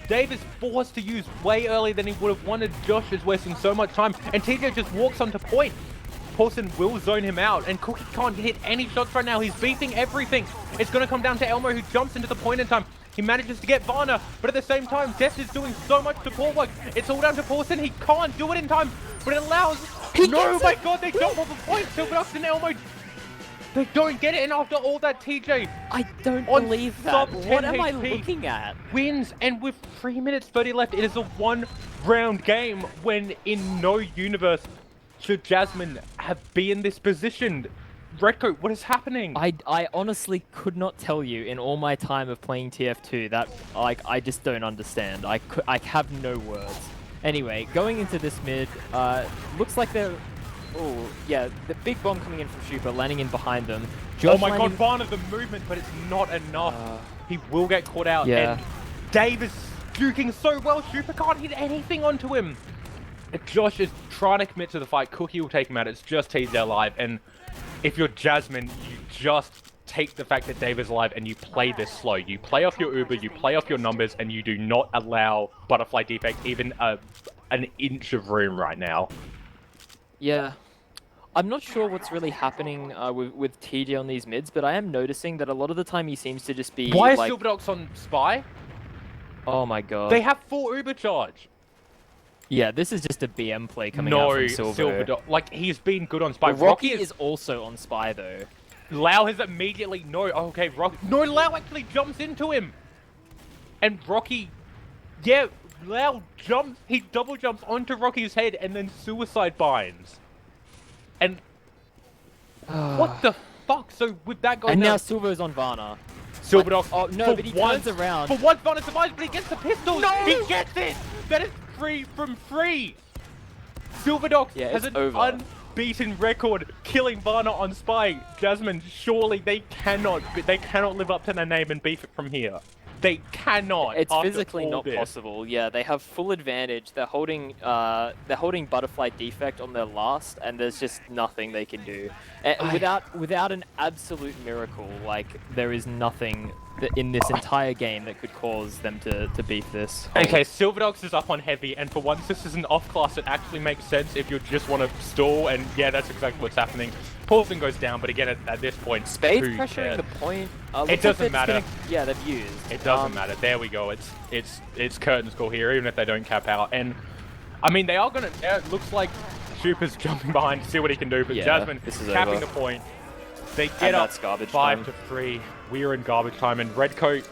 Dave is forced to use way earlier than he would have wanted. Josh is wasting so much time, and TJ just walks onto point. Paulson will zone him out, and Cookie can't hit any shots right now. He's beefing everything. It's going to come down to Elmo, who jumps into the point in time. He manages to get Varna, but at the same time, Des is doing so much support work. It's all down to Paulson. He can't do it in time, but it allows... No, my God, they jump off a point. Silverdogs and Elmo, they don't get it, and after all that, TJ... I don't believe that. What am I HP looking at? wins, and with 3 minutes 30 left, it is a 1-round game when in no universe should Jasmine be in this position. Redcoat, what is happening? I honestly could not tell you in all my time of playing TF2 that, like, I just don't understand. I have no words. Anyway, going into this mid, looks like they're... Oh, yeah, the big bomb coming in from Shupa, landing in behind them. Oh my God, Varna, the movement, but it's not enough. He will get caught out, yeah. and Dave is duking so well, Shupa can't hit anything onto him. Josh is trying to commit to the fight. Cookie will take him out. It's just TJ alive, and if you're Jasmine, you just take the fact that Dave is alive and you play this slow. You play off your Uber, you play off your numbers, and you do not allow Butterfly Defect even an inch of room right now. Yeah. I'm not sure what's really happening with TJ on these mids, but I am noticing that a lot of the time he seems to just be Why like... is Silverdogs on Spy? Oh my God. They have 4 Uber charge. Yeah, this is just a BM play coming out from Silver. Silverdog. Like, he's been good on Spy. Well, Rocky is also on Spy, though. Lau has immediately... No, okay, Rocky... No, Lau actually jumps into him. And Rocky... Yeah, Lau jumps... He double jumps onto Rocky's head and then suicide binds. And... what the fuck? So, with that going And down... now Silver's on Varna. Silverdog... Oh, no, but he turns around. For once, Varna survives, but he gets the pistol! No! He gets it! That is free from free! Silverdogs has an unbeaten record killing Varna on Spy. Jasmine, surely they cannot live up to their name and beef it from here. They cannot. It's physically not possible. Yeah, they have full advantage. They're holding Butterfly Defect on their last, and there's just nothing they can do. Without an absolute miracle, like there is nothing in this entire game that could cause them to beat this. Okay, Silverdogs is up on heavy, and for once this is an off class, it actually makes sense if you just want to stall, and yeah, that's exactly what's happening. Paulson goes down, but again, at this point, Spade pressuring the point. It doesn't matter. Yeah, they've used. It doesn't matter. There we go. It's curtains call here, even if they don't cap out. And I mean, they are gonna. It looks like Shupa's jumping behind to see what he can do, but yeah, Jasmine is capping over. the point. They get up garbage 5-3. We are in garbage time, and Redcoat.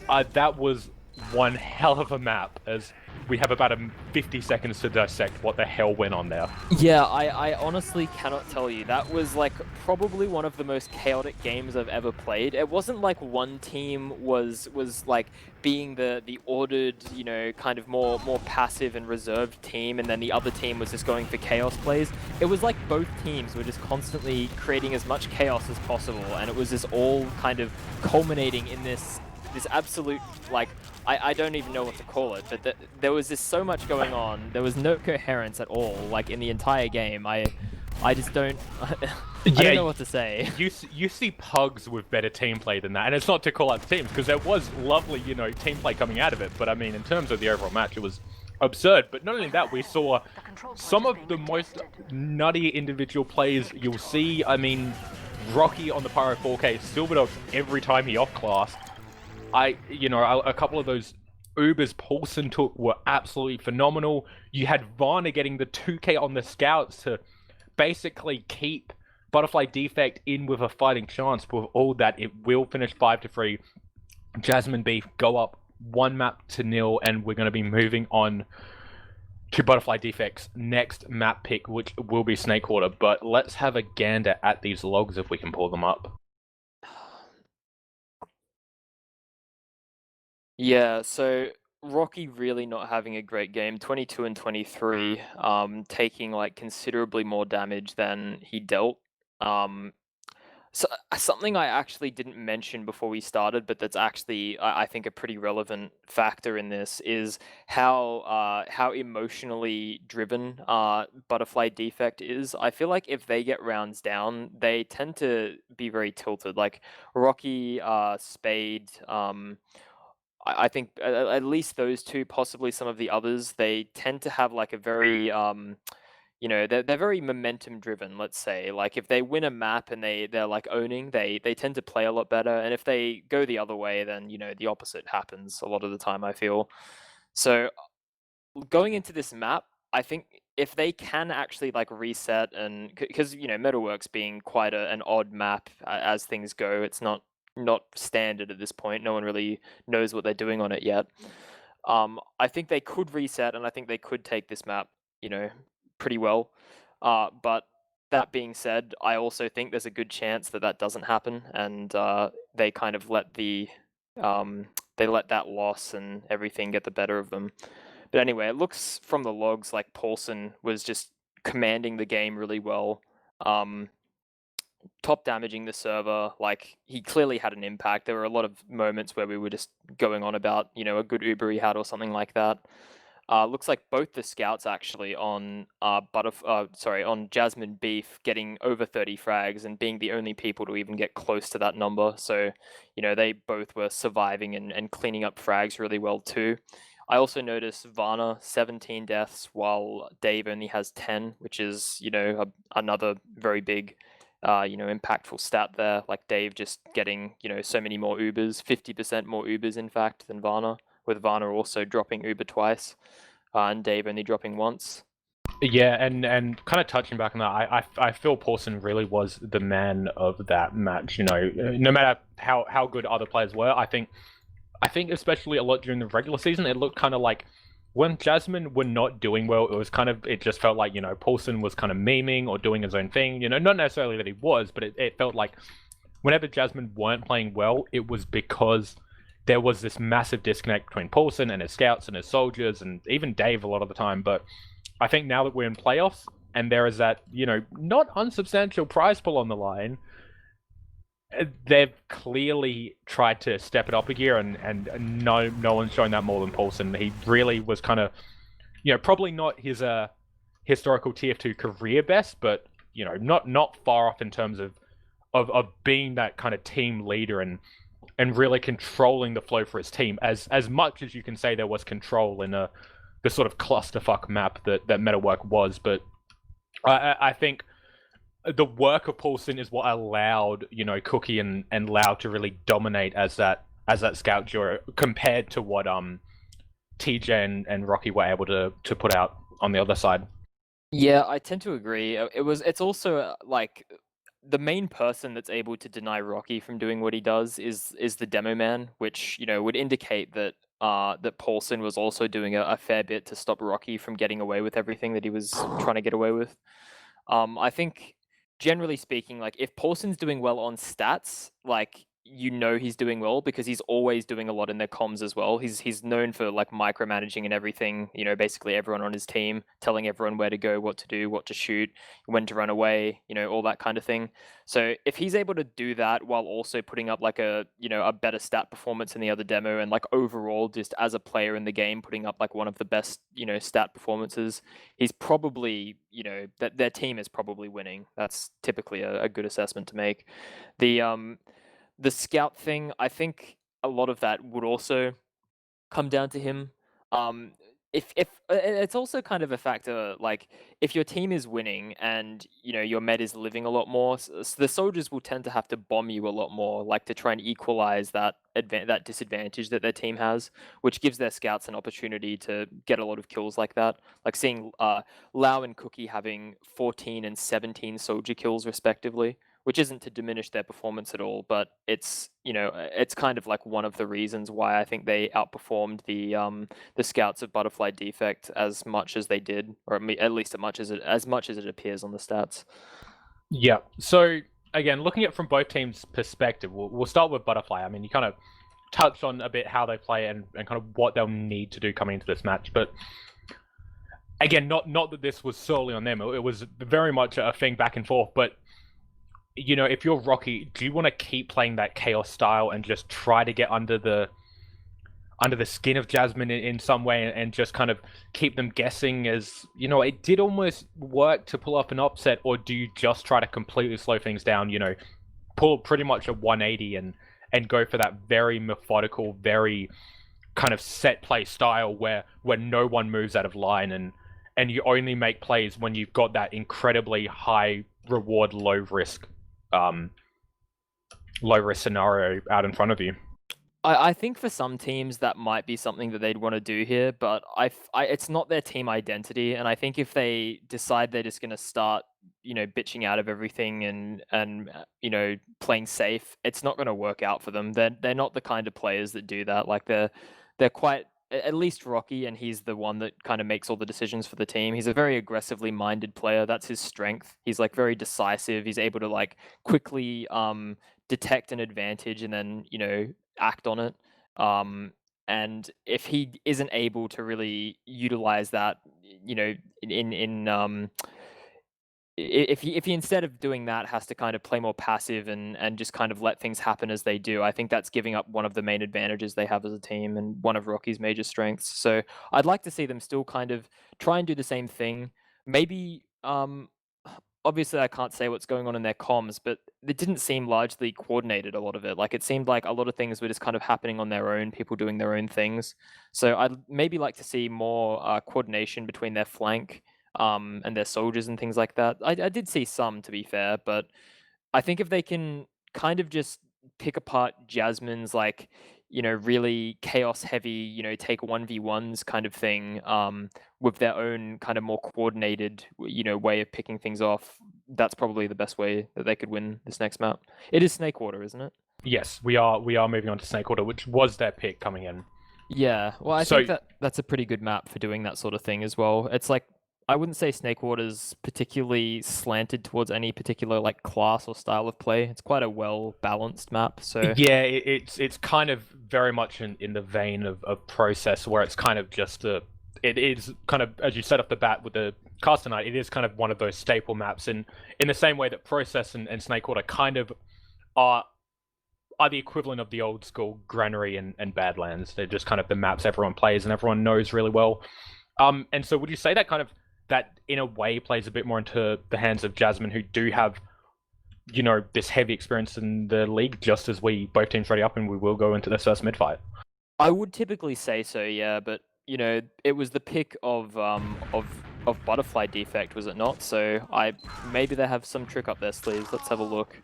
That was one hell of a map, as we have about 50 seconds to dissect what the hell went on there. Yeah, I honestly cannot tell you. That was like probably one of the most chaotic games I've ever played. It wasn't like one team was like being the ordered, you know, kind of more passive and reserved team, and then the other team was just going for chaos plays. It was like both teams were just constantly creating as much chaos as possible, and it was just all kind of culminating in this absolute, like, I don't even know what to call it, but there was just so much going on. There was no coherence at all, like, in the entire game. I just don't... I don't know what to say. You see pugs with better team play than that, and it's not to call out the teams, because there was lovely, you know, team play coming out of it, but I mean, in terms of the overall match, it was absurd. But not only that, we saw some of the most nutty individual plays you'll see. I mean, Rocky on the Pyro 4K, Silverdogs every time he off-classed. a couple of those Ubers Paulson took were absolutely phenomenal. You had Varner getting the 2K on the scouts to basically keep Butterfly Defect in with a fighting chance. But with all that, it will finish 5-3. Jasmine Beef go up 1-0, and we're going to be moving on to Butterfly Defect's next map pick, which will be Snakewater. But let's have a gander at these logs if we can pull them up. Yeah, so Rocky really not having a great game, 22 and 23, taking like considerably more damage than he dealt. So something I actually didn't mention before we started, but that's actually I think a pretty relevant factor in this is how emotionally driven Butterfly Defect is. I feel like if they get rounds down, they tend to be very tilted. Like Rocky, Spade, I think at least those two, possibly some of the others, they tend to have like a very they're very momentum driven, let's say. Like if they win a map and they're like owning, they tend to play a lot better. And if they go the other way, then the opposite happens a lot of the time, I feel. So going into this map, I think if they can actually like reset and because Metalworks being quite an odd map as things go, it's not standard at this point. No one really knows what they're doing on it yet. I think they could reset, and I think they could take this map, pretty well. But that being said, I also think there's a good chance that that doesn't happen, and they kind of let that loss and everything get the better of them. But anyway, it looks from the logs like Paulson was just commanding the game really well. Top damaging the server, like he clearly had an impact. There were a lot of moments where we were just going on about, a good Uber he had or something like that. Looks like both the scouts actually on on Jasmine Beef getting over 30 frags and being the only people to even get close to that number. So, they both were surviving and cleaning up frags really well too. I also noticed Varna 17 deaths while Dave only has 10, which is, another very big impactful stat there. Like Dave just getting, so many more Ubers, 50% more Ubers in fact than Varna, with Varna also dropping Uber twice, and Dave only dropping once. Yeah, and kind of touching back on that, I feel Paulson really was the man of that match. No matter how good other players were, I think especially a lot during the regular season, it looked kind of like when Jasmine were not doing well, it just felt like, Paulson was kind of memeing or doing his own thing. Not necessarily that he was, but it felt like whenever Jasmine weren't playing well, it was because there was this massive disconnect between Paulson and his scouts and his soldiers and even Dave a lot of the time. But I think now that we're in playoffs and there is that, not unsubstantial prize pool on the line, they've clearly tried to step it up a gear, and no one's shown that more than Paulson. He really was kind of, probably not his historical TF2 career best, but not far off in terms of being that kind of team leader and really controlling the flow for his team as much as you can say there was control in the sort of clusterfuck map that Metalwork was. But I think the work of Paulson is what allowed Cookie and Lau to really dominate as that scout duo compared to what TJ and Rocky were able to put out on the other side. Yeah, I tend to agree. It's also like the main person that's able to deny Rocky from doing what he does is the demo man, which would indicate that that Paulson was also doing a fair bit to stop Rocky from getting away with everything that he was trying to get away with. I think generally speaking, like if Paulson's doing well on stats, like he's doing well because he's always doing a lot in their comms as well. He's known for like micromanaging and everything, basically everyone on his team, telling everyone where to go, what to do, what to shoot, when to run away, all that kind of thing. So if he's able to do that while also putting up like a better stat performance in the other demo and like overall just as a player in the game putting up like one of the best, stat performances, he's probably, that their team is probably winning. That's typically a good assessment to make. The scout thing, I think a lot of that would also come down to him. if it's also kind of a factor, like if your team is winning and your med is living a lot more, the soldiers will tend to have to bomb you a lot more, like to try and equalize that that disadvantage that their team has, which gives their scouts an opportunity to get a lot of kills like that. Like seeing Lau and Cookie having 14 and 17 soldier kills respectively, which isn't to diminish their performance at all, but it's it's kind of like one of the reasons why I think they outperformed the scouts of Butterfly Defect as much as they did, or at least as much as it appears on the stats. Yeah. So again, looking at it from both teams' perspective, we'll start with Butterfly. I mean, you kind of touched on a bit how they play and kind of what they'll need to do coming into this match, but again, not that this was solely on them. It was very much a thing back and forth, but if you're Rocky, do you want to keep playing that chaos style and just try to get under the skin of Jasmine in some way and just kind of keep them guessing? As it did almost work to pull off an upset, or do you just try to completely slow things down, pull pretty much a 180 and go for that very methodical, very kind of set play style where no one moves out of line and you only make plays when you've got that incredibly high reward, low risk scenario out in front of you? I think for some teams that might be something that they'd want to do here, but it's not their team identity, and I think if they decide they're just going to start, bitching out of everything and playing safe, it's not going to work out for them. They're not the kind of players that do that. Like they're quite, at least Rocky, and he's the one that kind of makes all the decisions for the team. He's a very aggressively minded player. That's his strength. He's like very decisive. He's able to like quickly detect an advantage and then act on it. And if he isn't able to really utilize that, if he instead of doing that has to kind of play more passive and just kind of let things happen as they do, I think that's giving up one of the main advantages they have as a team and one of Rocky's major strengths. So I'd like to see them still kind of try and do the same thing. Maybe obviously I can't say what's going on in their comms, but it didn't seem largely coordinated, a lot of it. Like it seemed like a lot of things were just kind of happening on their own, people doing their own things. So I'd maybe like to see more coordination between their flank and their soldiers and things like that. I did see some, to be fair, but I think if they can kind of just pick apart Jasmine's like, really chaos heavy, take 1v1s kind of thing, with their own kind of more coordinated, way of picking things off, that's probably the best way that they could win this next map. It is Snakewater, isn't it? Yes, we are moving on to Snakewater, which was their pick coming in. Yeah, well, I think that's a pretty good map for doing that sort of thing as well. It's like, I wouldn't say Snakewater's particularly slanted towards any particular like class or style of play. It's quite a well-balanced map. So yeah, it's kind of very much in the vein of Process, where it's kind of just it is kind of, as you said off the bat with the Caster Knight, it is kind of one of those staple maps in the same way that Process and Snakewater kind of are the equivalent of the old school Granary and Badlands. They're just kind of the maps everyone plays and everyone knows really well. And so would you say that in a way plays a bit more into the hands of Jasmine, who do have, this heavy experience in the league, just as we both teams ready up and we will go into this first mid fight? I would typically say so, yeah, but it was the pick of Butterfly Defect, was it not? So maybe they have some trick up their sleeves. Let's have a look.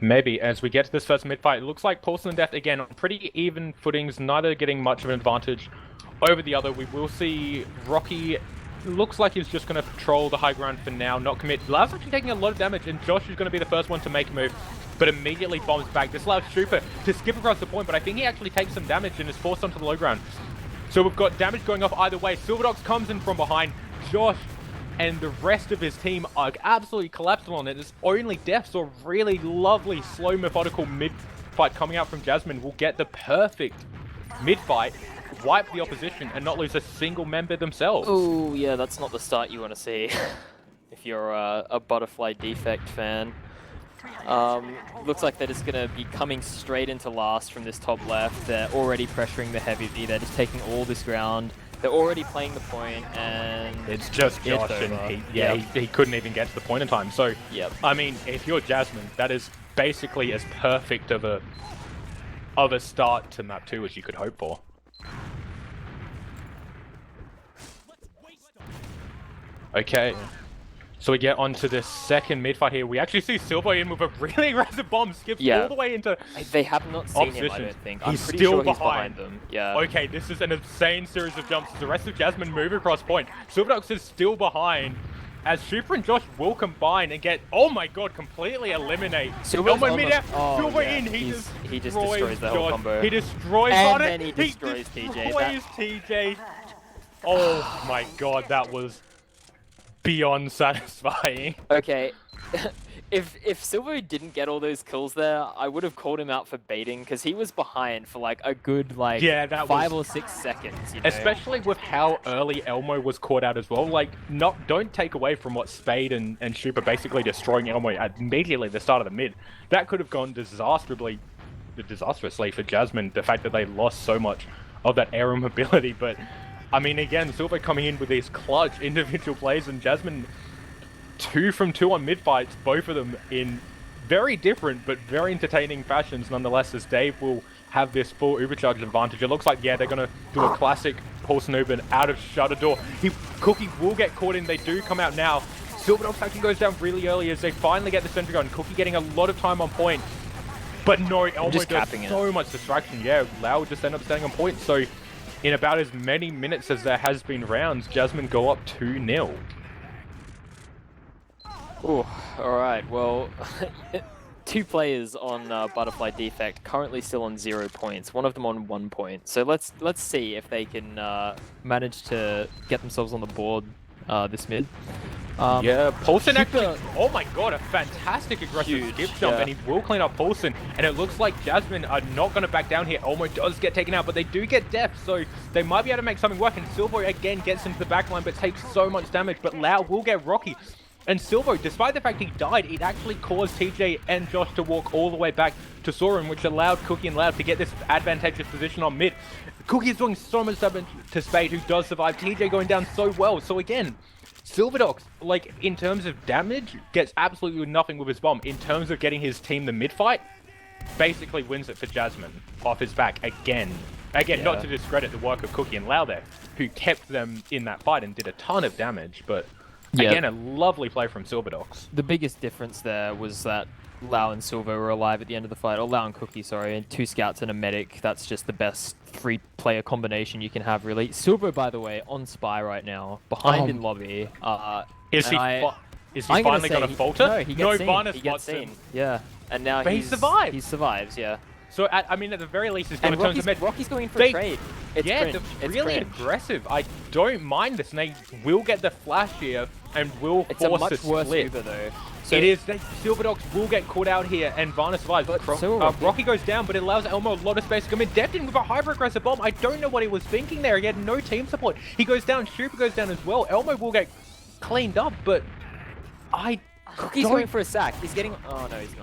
Maybe. As we get to this first mid fight, it looks like Porcelain Death again on pretty even footings, neither getting much of an advantage over the other. We will see Rocky. Looks like he's just going to patrol the high ground for now, not commit. Lau's actually taking a lot of damage, and Josh is going to be the first one to make a move, but immediately bombs back. This allows Super to skip across the point, but I think he actually takes some damage and is forced onto the low ground. So we've got damage going off either way. Silverdogs comes in from behind. Josh and the rest of his team are absolutely collapsed on it. It's only Def, so a really lovely, slow, methodical mid-fight coming out from Jasmine will get the perfect mid-fight, wipe the opposition, and not lose a single member themselves. Oh, yeah, that's not the start you want to see if you're a Butterfly Defect fan. Looks like they're just going to be coming straight into last from this top left. They're already pressuring the heavy V. They're just taking all this ground. They're already playing the point, and it's just Josh, and he couldn't even get to the point in time. So, I mean, if you're Jasmine, that is basically as perfect of a start to map 2 as you could hope for. Okay. So we get onto the second mid fight here. We actually see Silver in with a really aggressive bomb, skips all the way into They have not seen him, I don't think. I'm He's pretty still sure he's behind them. Yeah. Okay, this is an insane series of jumps. The rest of Jasmine move across point. Silverdox is still behind. As Super and Josh will combine and get, oh my god, completely eliminate. Silver in, he just destroys the whole combo. He destroys and on it. then he destroys TJ. Destroys TJ. Oh my god, that was beyond satisfying. Okay, if Silver didn't get all those kills there, I would have called him out for baiting because he was behind for like a good 5 or 6 seconds. You know? Especially with how early Elmo was caught out as well. Like, don't take away from what Spade and Super basically destroying Elmo immediately at the start of the mid. That could have gone disastrously for Jasmine. The fact that they lost so much of that air mobility, but. I mean, again, Silver coming in with these clutch individual plays, and Jasmine 2 from 2 on mid fights, both of them in very different but very entertaining fashions nonetheless, as Dave will have this full overcharge advantage. It looks like, yeah, they're going to do a classic pulse Nuban out of Shutter Door. Cookie will get caught in. They do come out now. Silverdogs actually goes down really early as they finally get the sentry gun. Cookie getting a lot of time on point. But no, Elmo does so much distraction. Yeah, Lau will just end up staying on point. So in about as many minutes as there has been rounds, Jasmine go up 2-0. Oh, alright, well, 2 players on Butterfly Defect, currently still on 0 points, one of them on 1 point. So let's see if they can manage to get themselves on the board this mid. Yeah, Paulson actually, oh my god, a fantastic aggressive skip jump, and he will clean up Paulson, and it looks like Jasmine are not going to back down here. Elmo does get taken out, but they do get def, so they might be able to make something work, and Silver again gets into the backline, but takes so much damage, but Lau will get Rocky. And Silver, despite the fact he died, it actually caused TJ and Josh to walk all the way back to Soren, which allowed Cookie and Loud to get this advantageous position on mid. Cookie is doing so much damage to Spade, who does survive. TJ going down so well, so again, Silverdogs, like, in terms of damage, gets absolutely nothing with his bomb. In terms of getting his team the mid-fight, basically wins it for Jasmine off his back again. Again, not to discredit the work of Cookie and Lau there, who kept them in that fight and did a ton of damage, but again, a lovely play from Silverdogs. The biggest difference there was that Lau and Silver were alive at the end of the fight, or Lau and Cookie, sorry, and 2 scouts and a medic. That's just the best 3-player combination you can have, really. Silver, by the way, on Spy right now, behind in lobby. Is he finally going to falter? No, he gets seen. Yeah, and now he survives. He survives, yeah. So, I mean, at the very least, he's going to turn to mid. Rocky's going for a trade. It's they're really aggressive. I don't mind this, and they will get the flash here and will force a split. It's a much worse Uber, though. So it is. Silverdogs will get caught out here, and Varna survives. Rocky goes down, but it allows Elmo a lot of space to come in. Deft in with a hyper-aggressive bomb. I don't know what he was thinking there. He had no team support. He goes down. Super goes down as well. Elmo will get cleaned up, but Cookie's going for a sack. He's getting... Oh, no, he's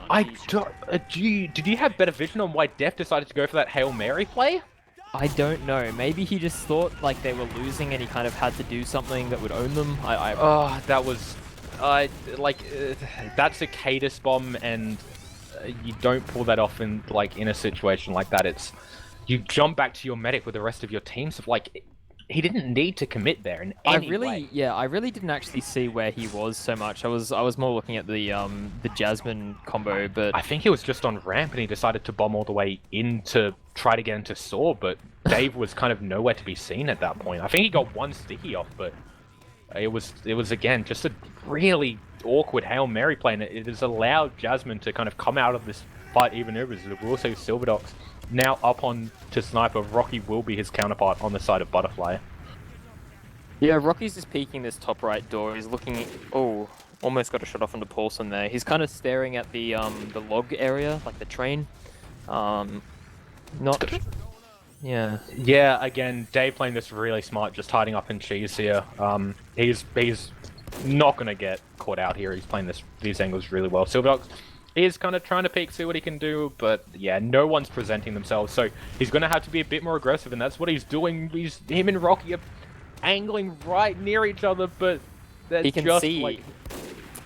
not. Did you have better vision on why Def decided to go for that Hail Mary play? I don't know. Maybe he just thought like they were losing and he kind of had to do something that would own them. That was... that's a Cadus bomb, and you don't pull that off in a situation like that. It's... You jump back to your medic with the rest of your team, so he didn't need to commit there in any way. Yeah, I really didn't actually see where he was so much. I was more looking at the Jasmine combo, but I think he was just on ramp and he decided to bomb all the way in to try to get into Saw, but Dave was kind of nowhere to be seen at that point. I think he got 1 sticky off, but it was again just a really awkward Hail Mary play, and it has allowed Jasmine to kind of come out of this fight even over. We'll see Silverdogs now up on to Sniper. Rocky will be his counterpart on the side of Butterfly. Yeah, Rocky's just peeking this top right door. He's looking... Oh, almost got a shot off onto Paulson there. He's kind of staring at the log area, like the train. Yeah. Yeah, again, Dave playing this really smart, just hiding up in cheese here. He's not going to get caught out here. He's playing these angles really well. Silverdogs is kind of trying to peek, see what he can do, but yeah, no one's presenting themselves, so he's going to have to be a bit more aggressive, and that's what he's doing. Him and Rocky are angling right near each other, but he can just see. Like...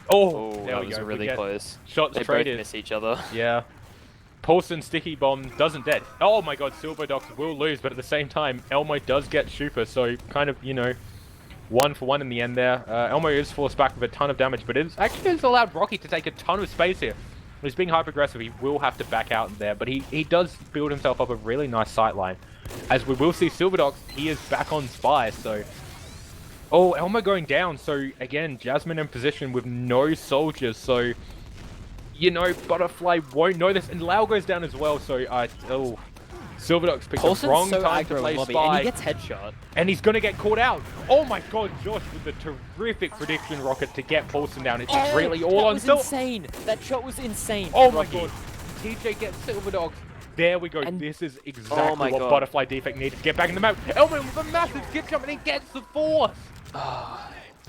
Oh, there that we was go. really close. Shots they traded. Both miss each other. Yeah. Paulson sticky bomb doesn't dead. Oh my god, Silverdogs will lose, but at the same time, Elmo does get super, so kind of, 1 for 1 in the end there. Elmo is forced back with a ton of damage, but it's allowed Rocky to take a ton of space here. He's being hyper-aggressive. He will have to back out there, but he does build himself up a really nice sight line. As we will see Silverdogs, he is back on Spy, so... Oh, Elmo going down, so again, Jasmine in position with no soldiers, so... You know, Butterfly won't know this, and Lau goes down as well, so oh... Silverdogs picked the wrong time to play Spy. And he gets headshot. And he's going to get caught out. Oh my god, Josh with the terrific prediction rocket to get Paulson down. It's really all on Silver. That was insane. That shot was insane. Oh my god. TJ gets Silverdogs. There we go. And this is exactly what Butterfly Defect needed to get back in the map. Elmo with a massive skip jump and he gets the force.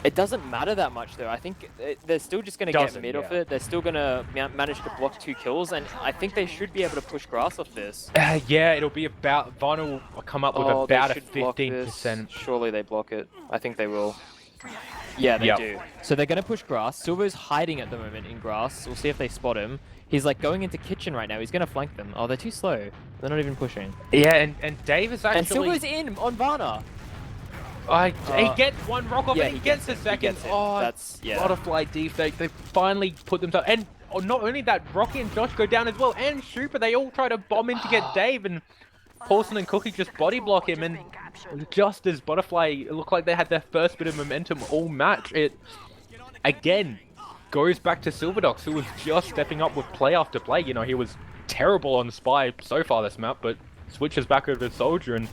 It doesn't matter that much though. I think they're still just going to get mid off it. They're still going to manage to block 2 kills, and I think they should be able to push grass off this. Yeah, it'll be about... Vinyl will come up with about a 15%. Surely they block it. I think they will. Yeah, they do. So they're going to push grass. Silver's hiding at the moment in grass. We'll see if they spot him. He's like going into kitchen right now. He's going to flank them. Oh, they're too slow. They're not even pushing. Yeah, and Dave is actually... And Silver's in on Varna. He gets 1 rock off and he gets the second. Oh, that's Butterfly Defect. They finally put themselves... And not only that, Rocky and Josh go down as well. And Super, they all try to bomb in to get Dave. And Paulson and Cookie just body block him. And just as Butterfly looked like they had their first bit of momentum all match, it, again, goes back to Silverdogs, who was just stepping up with play after play. You know, he was terrible on Spy so far this map, but switches back over to Soldier and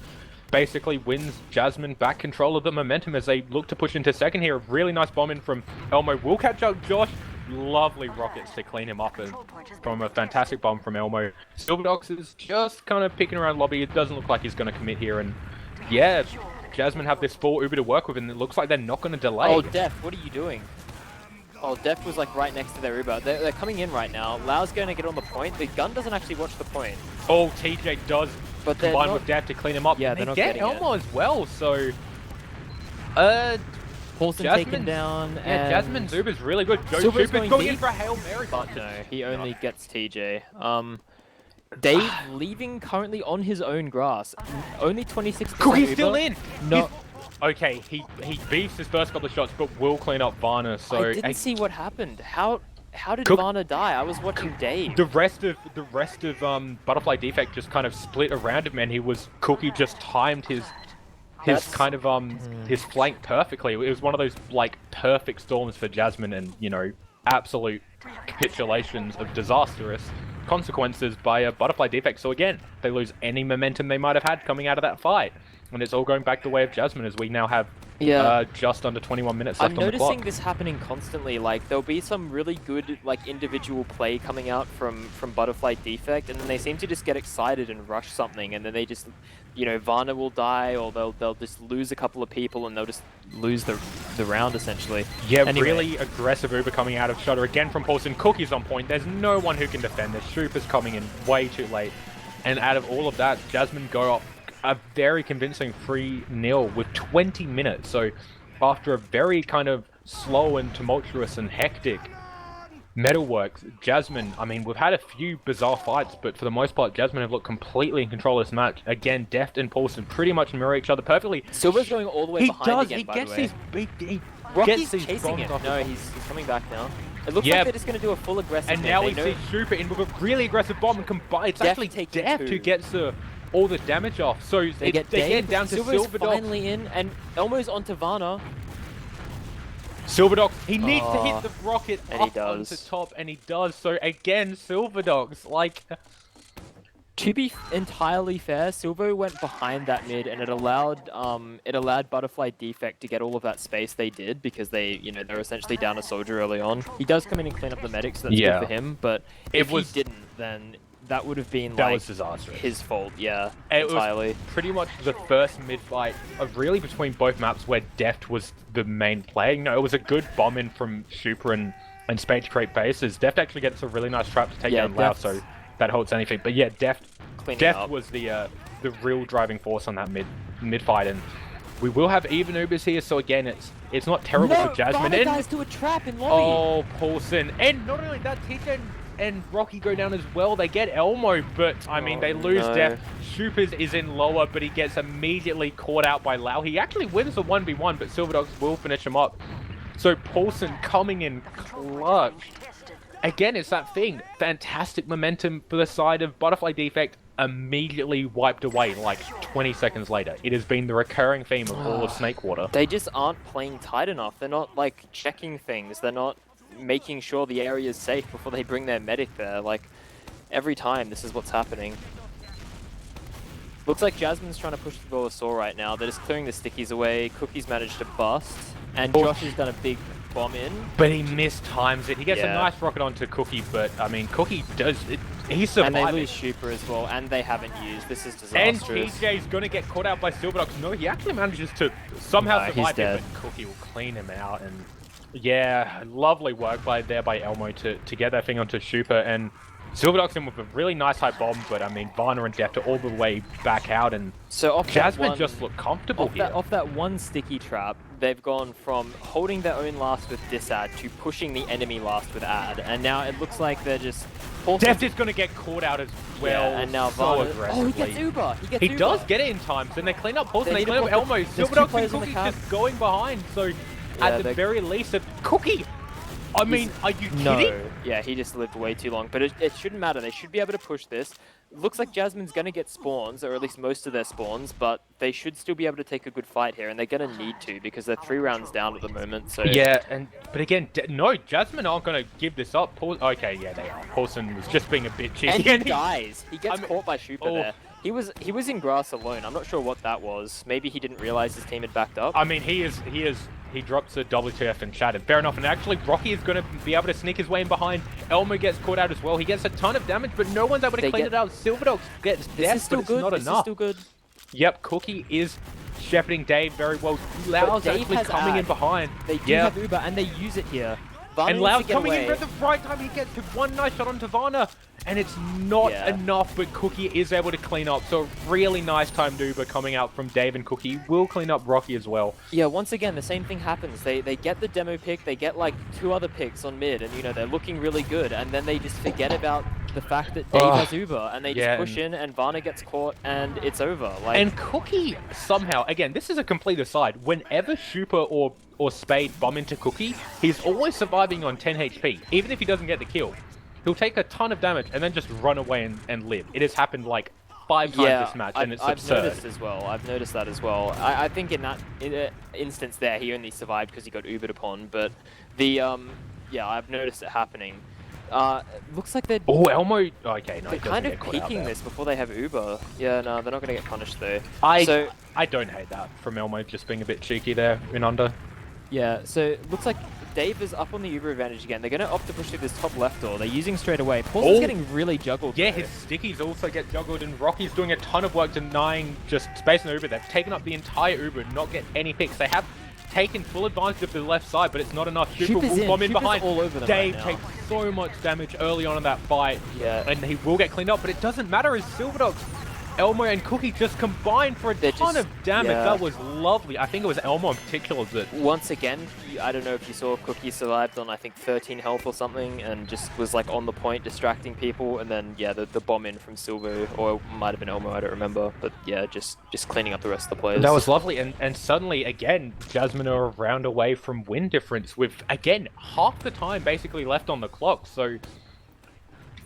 basically wins Jasmine back control of the momentum as they look to push into second here. A really nice bomb in from Elmo. Will catch up Josh. Lovely rockets to clean him up from a fantastic bomb from Elmo. Silverdogs is just kind of picking around lobby. It doesn't look like he's going to commit here. And yeah, Jasmine have this 4 Uber to work with, and it looks like they're not going to delay. Oh, Def, what are you doing? Oh, Def was like right next to their Uber. They're coming in right now. Lau's going to get on the point. The gun doesn't actually watch the point. Oh, TJ does combine with Def to clean him up. Yeah, and they get Elmo as well, so... Paulson taken down. Yeah, Jasmine's Uber's really good. Super's going in for a Hail Mary. But no, he only gets TJ. Dave leaving currently on his own grass. Only 26%. Cookie's still in! No. Okay, he beefs his first couple of shots, but will clean up Varna, so... I didn't see what happened. How did Varna die? I was watching Dave. The rest of Butterfly Defect just kind of split around him, and Cookie just timed his his flank perfectly. It was one of those like perfect storms for Jasmine, and you know, absolute capitulations of disastrous consequences by a Butterfly Defect. So again, they lose any momentum they might have had coming out of that fight. And it's all going back the way of Jasmine as we now have just under 21 minutes left on the clock. I'm noticing this happening constantly. Like, there'll be some really good like individual play coming out from Butterfly Defect, and then they seem to just get excited and rush something, and then they just, you know, Varna will die, or they'll just lose a couple of people, and they'll just lose the round essentially. Yeah, anyway. Really aggressive Uber coming out of Shutter again from Paulson. Cookie's on point. There's no one who can defend this. Super's coming in way too late, and out of all of that, Jasmine go up a very convincing 3-0 with 20 minutes. So after a very kind of slow and tumultuous and hectic metalworks, Jasmine, I mean, we've had a few bizarre fights, but for the most part, Jasmine have looked completely in control of this match. Again, Deft and Paulson pretty much mirror each other perfectly. Silver's going all the way behind again, by the way. Rocky's chasing him. No, he's coming back now. It looks like they're just going to do a full aggressive. And now we see Super in with a really aggressive bomb and combine. It's actually Deft who gets all the damage off. So they get down to Silver's Silverdogs. Finally in, and Elmo's onto Varna. Silverdogs, he needs to hit the rocket and up onto top, and he does. So again, Silverdogs, like... To be entirely fair, Silvo went behind that mid, and it allowed Butterfly Defect to get all of that space they did, because they, you know, they're essentially down a soldier early on. He does come in and clean up the medics, so that's good for him, but if he didn't, then that would have been like disastrous. His fault, yeah, entirely. It was pretty much the first mid-fight of really between both maps where Deft was the main player. You know, it was a good bomb in from Super and Spade to create bases. Deft actually gets a really nice trap to take down Lau, so that holds anything. But yeah, Deft was the real driving force on that mid fight, and we will have even Ubers here. So again, it's not terrible for Jasmine. No, guys to a trap in lobby. Oh, Paulson, and not only that, TJ and Rocky go down as well. They get Elmo, but I mean, they lose Def. Shoopers is in lower, but he gets immediately caught out by Lau. He actually wins the 1v1, but Silverdogs will finish him up. So Paulson coming in clutch. Again, it's that thing. Fantastic momentum for the side of Butterfly Defect, immediately wiped away like 20 seconds later. It has been the recurring theme of all of Snakewater. They just aren't playing tight enough. They're not like checking things. They're not making sure the area is safe before they bring their medic there. Like every time, this is what's happening. Looks like Jasmine's trying to push the Velosaur right now. They're just clearing the stickies away. Cookie's managed to bust, and Josh has done a big bomb in. But he mistimes it. He gets a nice rocket onto Cookie, but I mean, Cookie does it. He's surviving. And they lose Shooper as well, and they haven't used. This is disastrous. And TJ's going to get caught out by Silverdogs. No, he actually manages to somehow survive it, but Cookie will clean him out. And yeah, lovely work there by Elmo to get that thing onto Shooper. And Silverdogs in with a really nice high bomb, but I mean, Varna and Deft are all the way back out, and so Jasmine just looked comfortable here. Off that one sticky trap, they've gone from holding their own last with disad to pushing the enemy last with add, and now it looks like they're just... Deft is going to get caught out as well. Yeah, and now so Varna... Oh, he gets Uber! He does get it in time, so they clean up Paulson, they clean up Elmo. Silverdogs and Cookie's just going behind, so at the very least, Cookie... I mean, are you kidding? No. Yeah, he just lived way too long. But it shouldn't matter. They should be able to push this. Looks like Jasmine's going to get spawns, or at least most of their spawns, but they should still be able to take a good fight here, and they're going to need to because they're 3 rounds down at the moment. So yeah, but again, no, Jasmine aren't going to give this up. Okay, yeah, they are. Paulson was just being a bit cheeky. And he dies. He gets caught by Shooper there. He was in grass alone. I'm not sure what that was. Maybe he didn't realize his team had backed up. I mean, he drops a WTF and shattered. Fair enough. And actually, Rocky is going to be able to sneak his way in behind. Elmo gets caught out as well. He gets a ton of damage, but no one's able to clean it out. Silverdogs gets death, but it's not enough. This is still good. Yep, Cookie is shepherding Dave very well. Lau's actually coming in behind. They do have Uber, and they use it here. Varna and Lau's coming in at the right time. He gets one nice shot onto Varna. And it's not enough, but Cookie is able to clean up. So really nice time Uber coming out from Dave, and Cookie will clean up Rocky as well. Yeah, once again, the same thing happens. They get the demo pick, they get like 2 other picks on mid, and you know, they're looking really good. And then they just forget about the fact that Dave has Uber, and they just push in, and Varna gets caught, and it's over. Like, and Cookie somehow, again, this is a complete aside, whenever Shooper or Spade bomb into Cookie, he's always surviving on 10 HP, even if he doesn't get the kill. He'll take a ton of damage and then just run away and live. It has happened like 5 times this match, and it's absurd. I've noticed as well. I've noticed that as well. I think in that instance there, he only survived because he got Ubered upon. But the yeah, I've noticed it happening. Looks like they're Elmo. Okay, no, they're kind of peeking this before they have Uber. Yeah, no, they're not going to get punished though. I don't hate that from Elmo just being a bit cheeky there in under. Yeah, so it looks like Dave is up on the Uber advantage again. They're going to opt to push through this top left door. They're using straight away. Paulson's getting really juggled. Yeah, his stickies also get juggled, and Rocky's doing a ton of work denying just space in the Uber. They've taken up the entire Uber and not get any picks. They have taken full advantage of the left side, but it's not enough. Shooper will bomb in behind. All over them Dave right takes so much damage early on in that fight, and he will get cleaned up, but it doesn't matter as Silverdogs. Elmo and Cookie just combined for a ton of damage. That was lovely. I think it was Elmo in particular that... Once again, I don't know if you saw, Cookie survived on, I think, 13 health or something, and just was like on the point, distracting people, and then, yeah, the bomb in from Silver, or it might have been Elmo, I don't remember, but yeah, just cleaning up the rest of the players. That was lovely, and suddenly, again, Jasmine are a round away from win difference with, again, half the time basically left on the clock, so...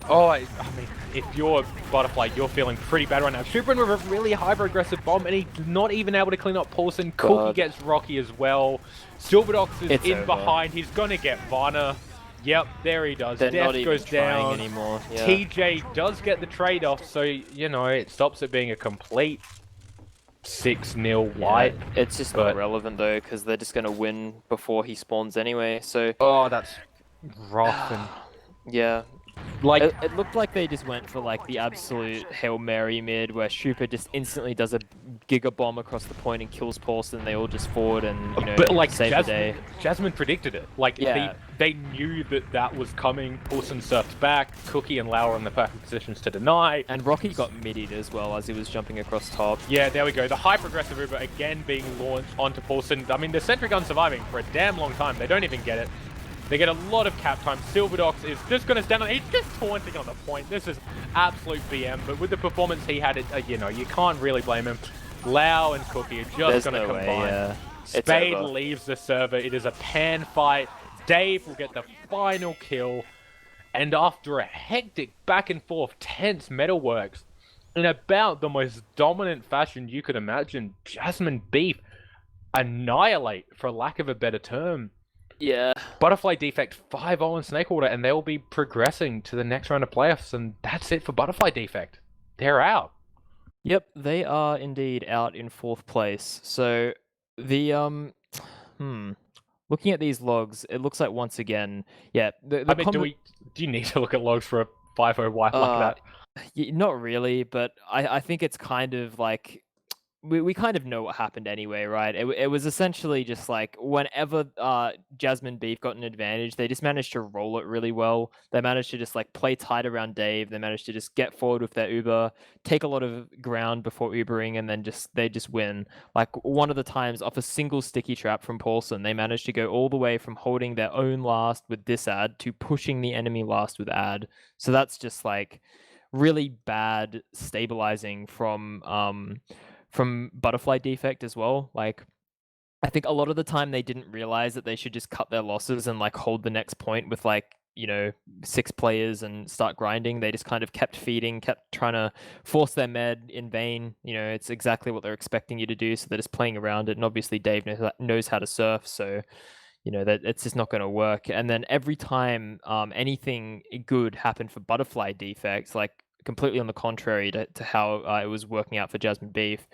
Oh, I mean, if you're Butterfly, you're feeling pretty bad right now. Shubrin with a really hyper-aggressive bomb, and he's not even able to clean up Paulson. Cookie gets Rocky as well. Silverdogs is in behind. He's going to get Varna. Yep, there he does. They're not even goes down anymore. Yeah. TJ does get the trade-off, so, you know, it stops it being a complete 6-0 wipe. It's just not relevant, though, because they're just going to win before he spawns anyway, so... Oh, that's rough. And yeah. Like it looked like they just went for like the absolute Hail Mary mid where Shooper just instantly does a Giga Bomb across the point and kills Paulson. They all just forward and, you know, but like save the day. Jasmine predicted it. Like they knew that was coming. Paulson surfed back. Cookie and Lau were in the perfect positions to deny. And Rocky got middied as well as he was jumping across top. Yeah, there we go. The hyper-aggressive Uber again being launched onto Paulson. I mean, the Sentry Gun surviving for a damn long time. They don't even get it. They get a lot of cap time. Silverdox is just going to stand on. He's just taunting on the point. This is absolute BM. But with the performance he had, you know, you can't really blame him. Lau and Cookie are just going to combine. Spade leaves the server. It is a pan fight. Dave will get the final kill. And after a hectic back and forth, tense metalworks, in about the most dominant fashion you could imagine, Jasmine Beef annihilate, for lack of a better term. Yeah. Butterfly Defect 5-0 in Snakewater, and they will be progressing to the next round of playoffs, and that's it for Butterfly Defect. They're out. Yep, they are indeed out in 4th place. So the looking at these logs, it looks like once again, yeah. I mean, do you need to look at logs for a 5-0 wipe like that? Not really, but I think it's kind of like we kind of know what happened anyway, right? It was essentially just like whenever Jasmine Beef got an advantage, they just managed to roll it really well. They managed to just like play tight around Dave. They managed to just get forward with their Uber, take a lot of ground before Ubering, and then they just win. Like one of the times off a single sticky trap from Paulson, they managed to go all the way from holding their own last with this ad to pushing the enemy last with ad. So that's just like really bad stabilizing from Butterfly Defect as well. Like, I think a lot of the time they didn't realize that they should just cut their losses and like hold the next point with like, you know, 6 players and start grinding. They just kind of kept feeding, kept trying to force their med in vain. You know, it's exactly what they're expecting you to do. So they're just playing around it. And obviously Dave knows how to surf. So, you know, that it's just not going to work. And then every time anything good happened for Butterfly Defects, like completely on the contrary to how it was working out for Jasmine Beef,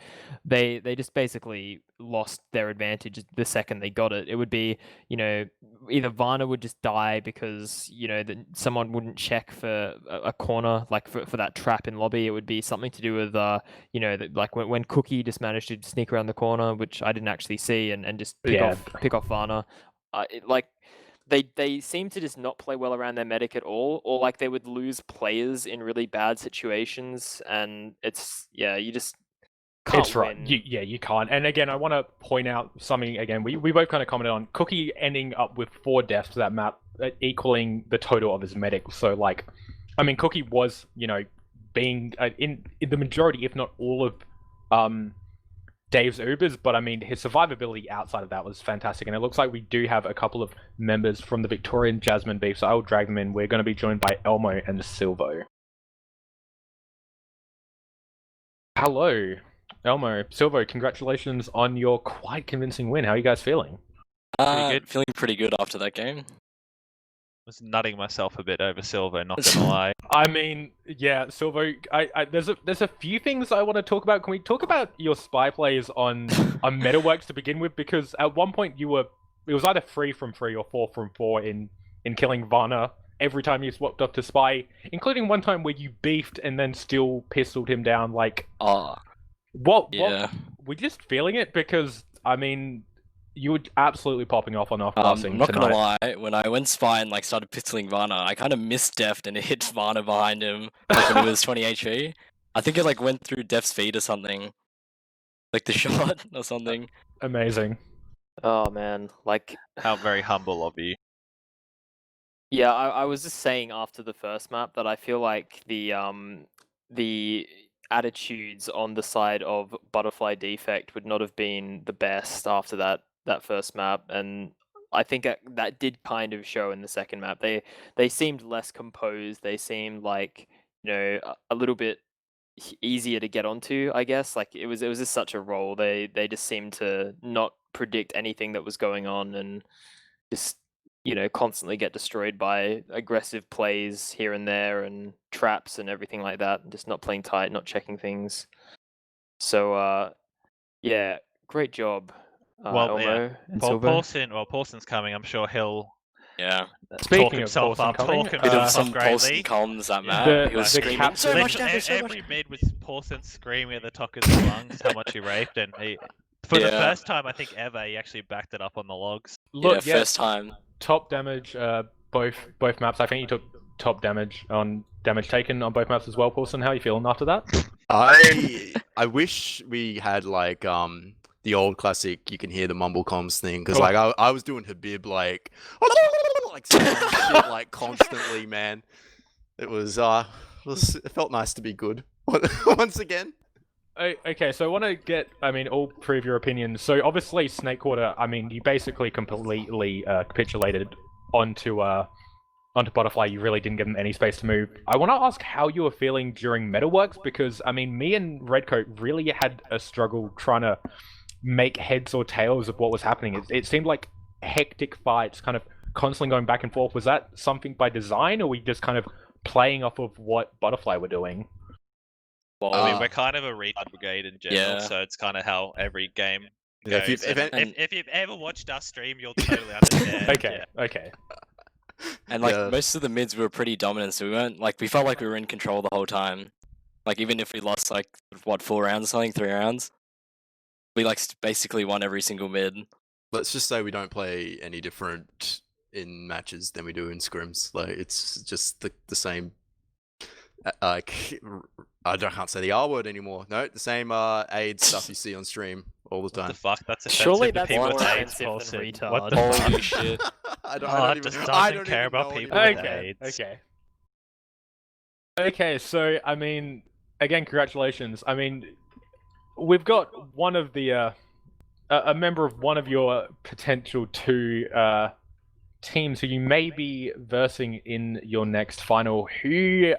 they just basically lost their advantage the second they got it. It would be, you know, either Varna would just die because, you know, someone wouldn't check for a corner, like for that trap in lobby. It would be something to do with, you know, like when Cookie just managed to sneak around the corner, which I didn't actually see, and just pick off Varna. Like they seem to just not play well around their medic at all, or like they would lose players in really bad situations, and it's you just can't it's right. You can't. And again, I want to point out something again. We both kind of commented on Cookie ending up with 4 deaths to that map, equaling the total of his medic. So like, I mean, Cookie was, you know, being in the majority, if not all of Dave's Ubers, but I mean, his survivability outside of that was fantastic, and it looks like we do have a couple of members from the Victorian Jasmine Beef, so I will drag them in. We're going to be joined by Elmo and Silvo. Hello, Elmo, Silvo, congratulations on your quite convincing win. How are you guys feeling? Pretty good. Feeling pretty good after that game. Was nutting myself a bit over Silvo, not gonna lie. I mean, yeah, Silvo, there's a few things I want to talk about. Can we talk about your spy plays on Metalworks to begin with? Because at one point it was either 3 from 3 or 4 from 4 in killing Varna every time you swapped off to spy, including one time where you beefed and then still pistoled him down. Like, what? We're just feeling it because I mean, you were absolutely popping off on off-passing not tonight. gonna lie, when I went spy and like started pistoling Varna, I kind of missed Deft and it hit Varna behind him like, when it was 20 HP. I think it like went through Deft's feet or something, like the shot or something. Amazing. Oh man, like How very humble of you. yeah, I was just saying after the first map that I feel like the attitudes on the side of Butterfly Defect would not have been the best after that first map, and I think that did kind of show in the second map. They seemed less composed. They seemed like, you know, a little bit easier to get onto, I guess. Like it was just such a roll. They just seemed to not predict anything that was going on and just, you know, constantly get destroyed by aggressive plays here and there and traps and everything like that, and just not playing tight, not checking things. So yeah, great job. Well, Elmo and Silvo. Paulson's coming. I'm sure he'll Speaking talk himself up, talk Bit of himself some up Paulson greatly. comms that map. He was the screaming so much damage, so much. Every mid was Paulson screaming at the top of his lungs how much he raped, and for the first time I think ever, he actually backed it up on the logs. Look, first time. Top damage, both maps. I think you took top damage on damage taken on both maps as well, Paulson. How are you feeling after that? I wish we had like the old classic, you can hear the mumble comms thing because Oh. like I was doing Habib like saying shit like constantly, man. It felt nice to be good once again. Okay, so I want to get, all three of your opinions. So obviously, Snakewater, you basically completely capitulated onto Butterfly. You really didn't give them any space to move. I want to ask how you were feeling during Metalworks, because, me and Redcoat really had a struggle trying to make heads or tails of what was happening. It seemed like hectic fights, kind of constantly going back and forth. Was that something by design, or were we just kind of playing off of what Butterfly were doing? Well, I mean, we're kind of a retard brigade in general, Yeah. so it's kind of how every game Yeah, goes. if If you've ever watched us stream, you'll totally understand. Okay, Yeah. okay. And like Yeah. most of the mids were pretty dominant, so we felt like we were in control the whole time. Like even if we lost 4 rounds or something, 3 rounds, we basically won every single mid. Let's just say we don't play any different in matches than we do in scrims. Like it's just the same. I can't say the R word anymore. No, the same AIDS stuff you see on stream all the What the time. fuck? That's offensive Surely to that's people more with AIDS, offensive than Paulson. retard. What the Holy fuck? shit. I don't just even, doesn't I don't care even about know people anymore. with Okay, AIDS. okay. Okay, so, again, congratulations. We've got one of the, a member of one of your potential 2 teams who you may be versing in your next final, who,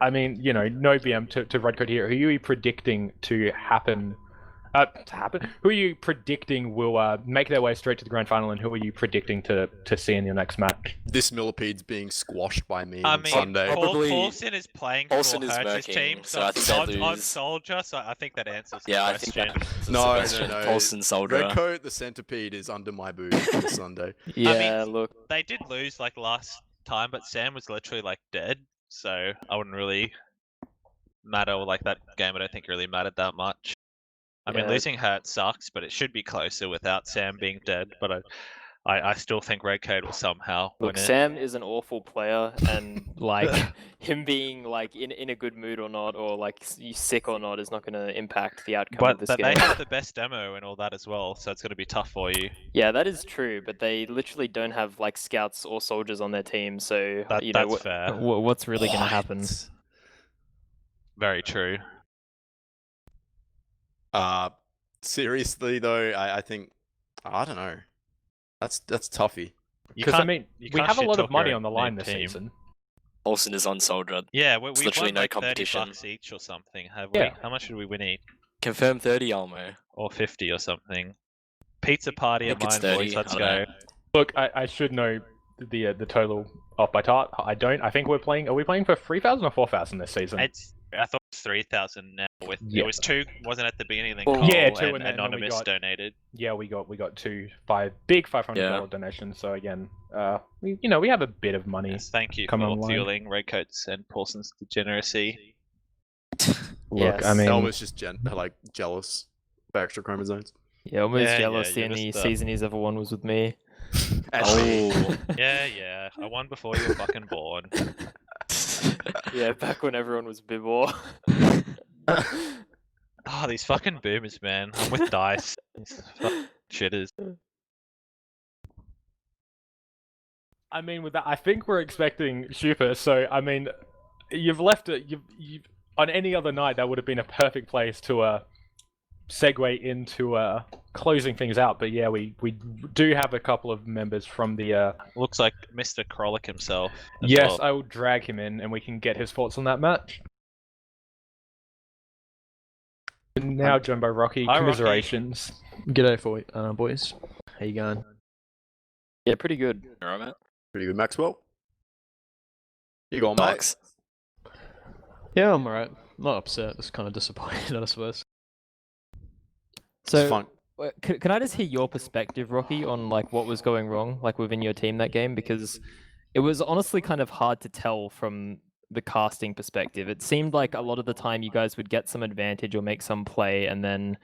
no BM to Redcoat here, who are you predicting to happen? Who are you predicting will make their way straight to the grand final, and who are you predicting to see in your next match? This millipede's being squashed by me I on mean, Sunday. Probably- Paulson is playing Paulson for is Hertz's murking, team, so I think they on lose. Soldier, so I think that answers the Yeah, I question. think that's No, the no, question. no. Paulson Soldier. Redcoat, the centipede, is under my boot on Sunday. Yeah, look. They did lose last time, but Sam was literally dead, so I wouldn't really matter. That game, I don't think really mattered that much. I mean, Yeah. losing Hertz sucks, but it should be closer without Sam being dead. But I still think Redcoat will somehow Look, win it. Sam is an awful player, and him being in a good mood or not, or sick or not, is not going to impact the outcome of But this they game. have the best demo and all that as well, so it's going to be tough for you. Yeah, that is true, but they literally don't have scouts or soldiers on their team, so That's fair. what's really going to happen? Very true. Seriously though, I think I don't know. That's toughy. You Because, can't- you we can't have a lot shit-talk of money your on the own line this team. season. Paulson is on Soldier. Yeah, we literally won no 30 competition. bucks each or something, have Yeah. we? How much did we win each? Confirm 30, Almo. Or 50 or something. Pizza party I of think it's mine, 30. boys. Let's I go. don't know. Look, I should know the total off by heart. I don't. I think are we playing for 3,000 or 4,000 this season? I thought it was 3,000 now. Yeah. It was 2, wasn't at the beginning. Then Oh. Cole Yeah, 2 and and then we Anonymous got- donated. Yeah, we got 2 big $500 donations. So again, we have a bit of money. Yes, thank you Come for online. fueling Redcoat's and Paulson's degeneracy. Look, Yes. Elmer's just jealous of extra chromosomes. Yeah, almost Yeah, jealous. yeah, The you're only just, season he's ever won was with me. Oh. Yeah, I won before you were fucking born. Yeah, back when everyone was Bibor. Oh, these fucking boomers, man. I'm with Dice. These fucking shitters. With that, I think we're expecting Schuper. So you've left it. You've on any other night that would have been a perfect place to segue into closing things out. But yeah, we do have a couple of members from the. Looks like Mr. Krolick himself. as Yes, well. I will drag him in, and we can get his thoughts on that match. And now, Jumbo Rocky, Hi, Rocky. commiserations. G'day, boys. How you going? Yeah, pretty good. Alright, mate. Pretty good, Maxwell. You go on, mate. Max. Yeah, I'm alright. Not upset, just kind of disappointed, I suppose. It's So, fun. can I just hear your perspective, Rocky, on what was going wrong, within your team that game? Because it was honestly kind of hard to tell from the casting perspective. It seemed like a lot of the time you guys would get some advantage or make some play, and then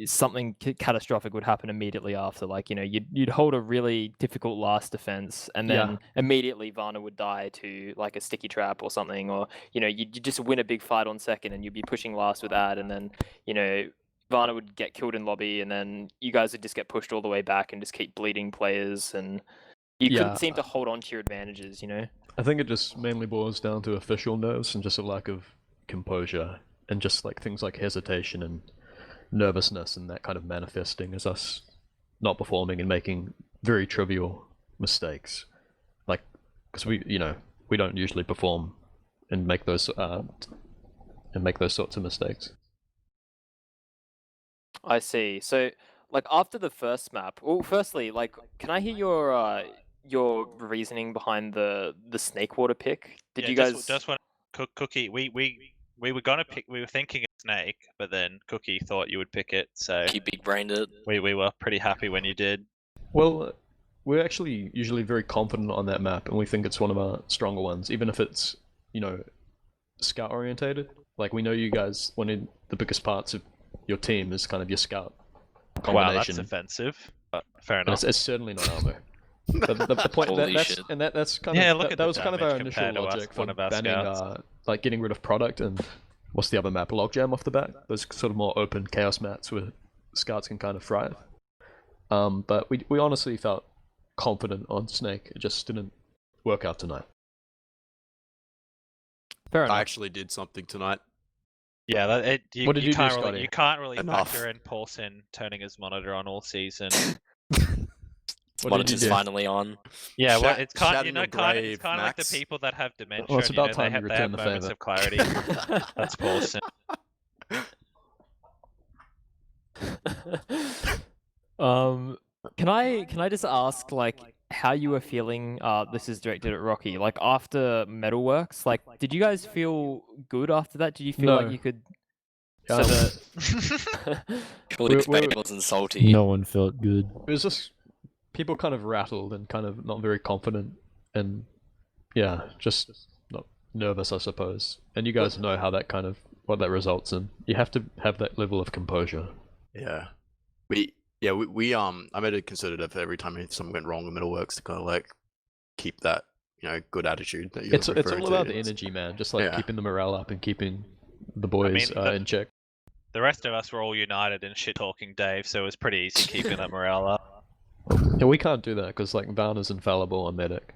something catastrophic would happen immediately after. You'd hold a really difficult last defense, and then immediately Varna would die to a sticky trap or something, or you'd just win a big fight on second, and you'd be pushing last with ad, and then Varna would get killed in lobby, and then you guys would just get pushed all the way back and just keep bleeding players, and you Yeah. couldn't seem to hold on to your advantages, you know? I think it just mainly boils down to official nerves and just a lack of composure, and just like things like hesitation and nervousness, and that kind of manifesting as us not performing and making very trivial mistakes, like because we don't usually perform and make those sorts of mistakes. I see. So, like, after the first map, well, firstly, like, can I hear your reasoning behind the snake water pick? Did you guys? Just want Cookie? We were gonna pick. We were thinking a snake, but then Cookie thought you would pick it, so You big brained it. we were pretty happy when you did. Well, we're actually usually very confident on that map, and we think it's one of our stronger ones, even if it's, scout orientated. Like, we know you guys, one of the biggest parts of your team is kind of your scout combination. Wow, that's offensive. But fair And enough. it's certainly not armor. The point Holy that's shit. and that's kind Yeah, of look at that the was kind of our damage initial compared to us, logic for one of our banning, scouts. like getting rid of product and what's the other map? Logjam off the bat. Those sort of more open chaos mats where scouts can kind of thrive. But we honestly felt confident on Snake. It just didn't work out tonight. Fair enough. I actually did something tonight. Yeah, What did you do, can't Scotty? really, you can't really Enough. factor in Paulson turning his monitor on all season. What did you Monitor's do? finally on. Yeah, well, Shout- it's kind, shout you in know, the kind of, brave, it's kind of like the Max. people that have dementia. Well, it's and, about they time you have return the moments favour. of clarity. That's Paulson. Can I just ask, like, how you were feeling? This is directed at Rocky. Like, after Metalworks, like, did you guys feel good after that? Did you feel like No. you could? Um, People We're- expect we're- it wasn't salty. No one felt good. It was just people kind of rattled and kind of not very confident, and yeah, just not nervous, I suppose. And you guys know how that kind of what that results in. You have to have that level of composure. Yeah. We I made a concerted effort every time something went wrong with Metalworks to kind of like keep that, good attitude that you're It's referring all to. about the energy, man. Just like Yeah. keeping the morale up and keeping the boys in check. The rest of us were all united in shit talking Dave, so it was pretty easy keeping that morale up. Yeah, we can't do that because like Varna's infallible on medic.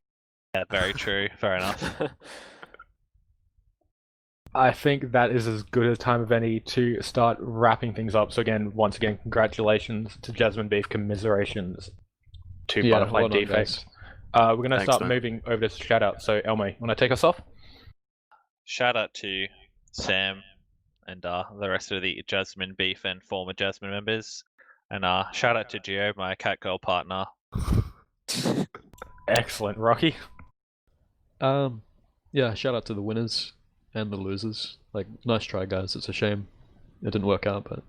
Yeah, very true. Fair enough. I think that is as good a time of any to start wrapping things up. So again, once again, congratulations to Jasmine Beef, commiserations to Yeah, Butterfly well done, Defect. guys. We're gonna Thanks, start man. moving over to shout out. So Elmo, wanna take us off? Shout out to Sam and the rest of the Jasmine Beef and former Jasmine members. And shout out to Gio, my cat girl partner. Excellent, Rocky. Yeah, shout out to the winners and the losers. Like, nice try, guys. It's a shame it didn't work out, but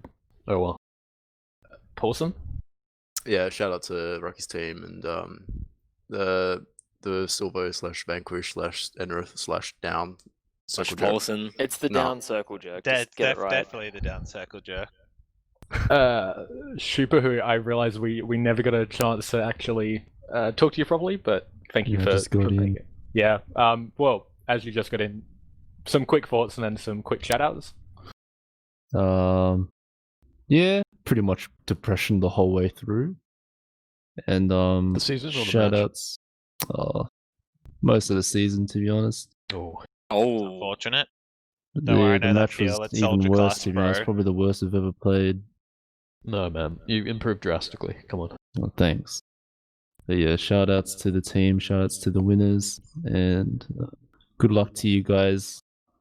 oh well. Paulson? Yeah, shout out to Rocky's team and the Silvo/Vanquish/Enrith/Down Slash circle jerk. Paulson. It's the No. down circle jerk. Just get it right. Definitely the down circle jerk. Shupa, who I realize we never got a chance to actually talk to you properly, but thank you Yeah, for just got making in. it. Yeah. Well, as you just got in, some quick thoughts and then some quick shoutouts. Yeah, pretty much depression the whole way through. And The season or the shout match? outs. Most of the season, to be honest. Oh, Oh, Unfortunate. Don't worry, I The know that match feel. was It's even Soldier worse, Class to be honest. Pro. Probably the worst I've ever played. no, man. You improved drastically. Come on. Oh, thanks. But yeah, shout outs to the team, shout outs to the winners, and good luck to you guys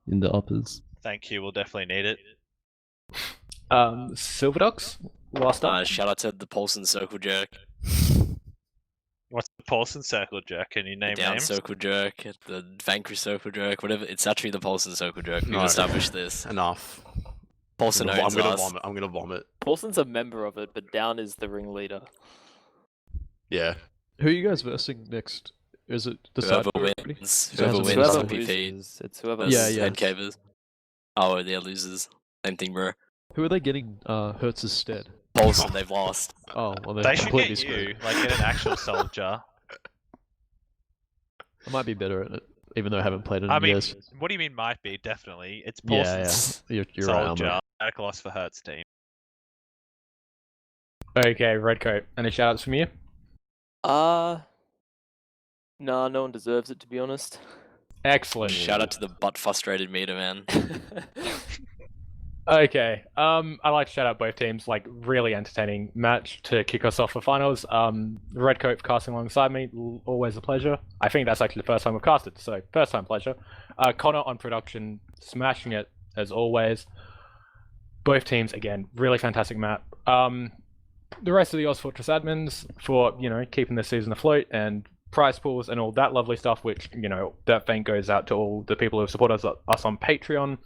in the uppers. Thank you. We'll definitely need it. Silver Dogs, last up. shout out to the Paulson circle jerk, What's the Paulson circle jerk? Can you the name down names? circle jerk, the Vanquish circle jerk, whatever. It's actually the Paulson circle jerk. We've No. established this. Enough. Paulson I'm owns gonna us. vomit. I'm gonna vomit. Paulson's a member of it, but Down is the ringleader. Yeah. Who are you guys versing next? Is it decided Whoever already? wins, So whoever it's wins Whoever the PP. loses, it's whoever. Versus Yeah, yeah. head cavers. Oh, yeah, losers. Same thing, bro. Who are they getting Hertz's stead? Paulson, they've lost. Oh, well, they're They should completely get you, screwed. like get an actual soldier. I might be better at it, even though I haven't played it in I mean, years. what do you mean might be? Definitely. It's Yeah, Paulson's yeah. You're right, soldier. Elmo. At a loss for Hertz team. Okay, Redcoat. Any shoutouts from you? Nah, no one deserves it, to be honest. Excellent. Shout out to the butt frustrated meter, man. Okay. I'd like to shout out both teams. Like, really entertaining match to kick us off for finals. Redcoat for casting alongside me, always a pleasure. I think that's actually the first time we've casted, so first time pleasure. Connor on production, smashing it as always. Both teams, again, really fantastic map. The rest of the ozfortress admins for, you know, keeping this season afloat and prize pools and all that lovely stuff, which, you know, that thank goes out to all the people who support us on Patreon,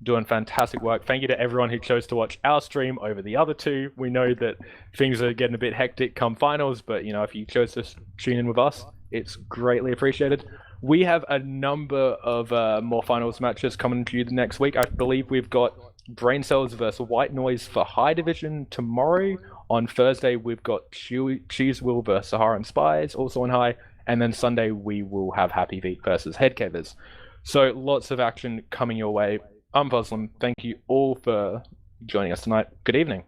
doing fantastic work. Thank you to everyone who chose to watch our stream over the other two. We know that things are getting a bit hectic come finals, but, you know, if you chose to tune in with us, it's greatly appreciated. We have a number of more finals matches coming to you the next week. I believe we've got Brain Cells versus White Noise for High Division tomorrow. On Thursday, we've got Cheese Will versus Saharan Spies, also on High. And then Sunday, we will have Happy Feet versus Headcavers. So lots of action coming your way. I'm Fozzlm. Thank you all for joining us tonight. Good evening.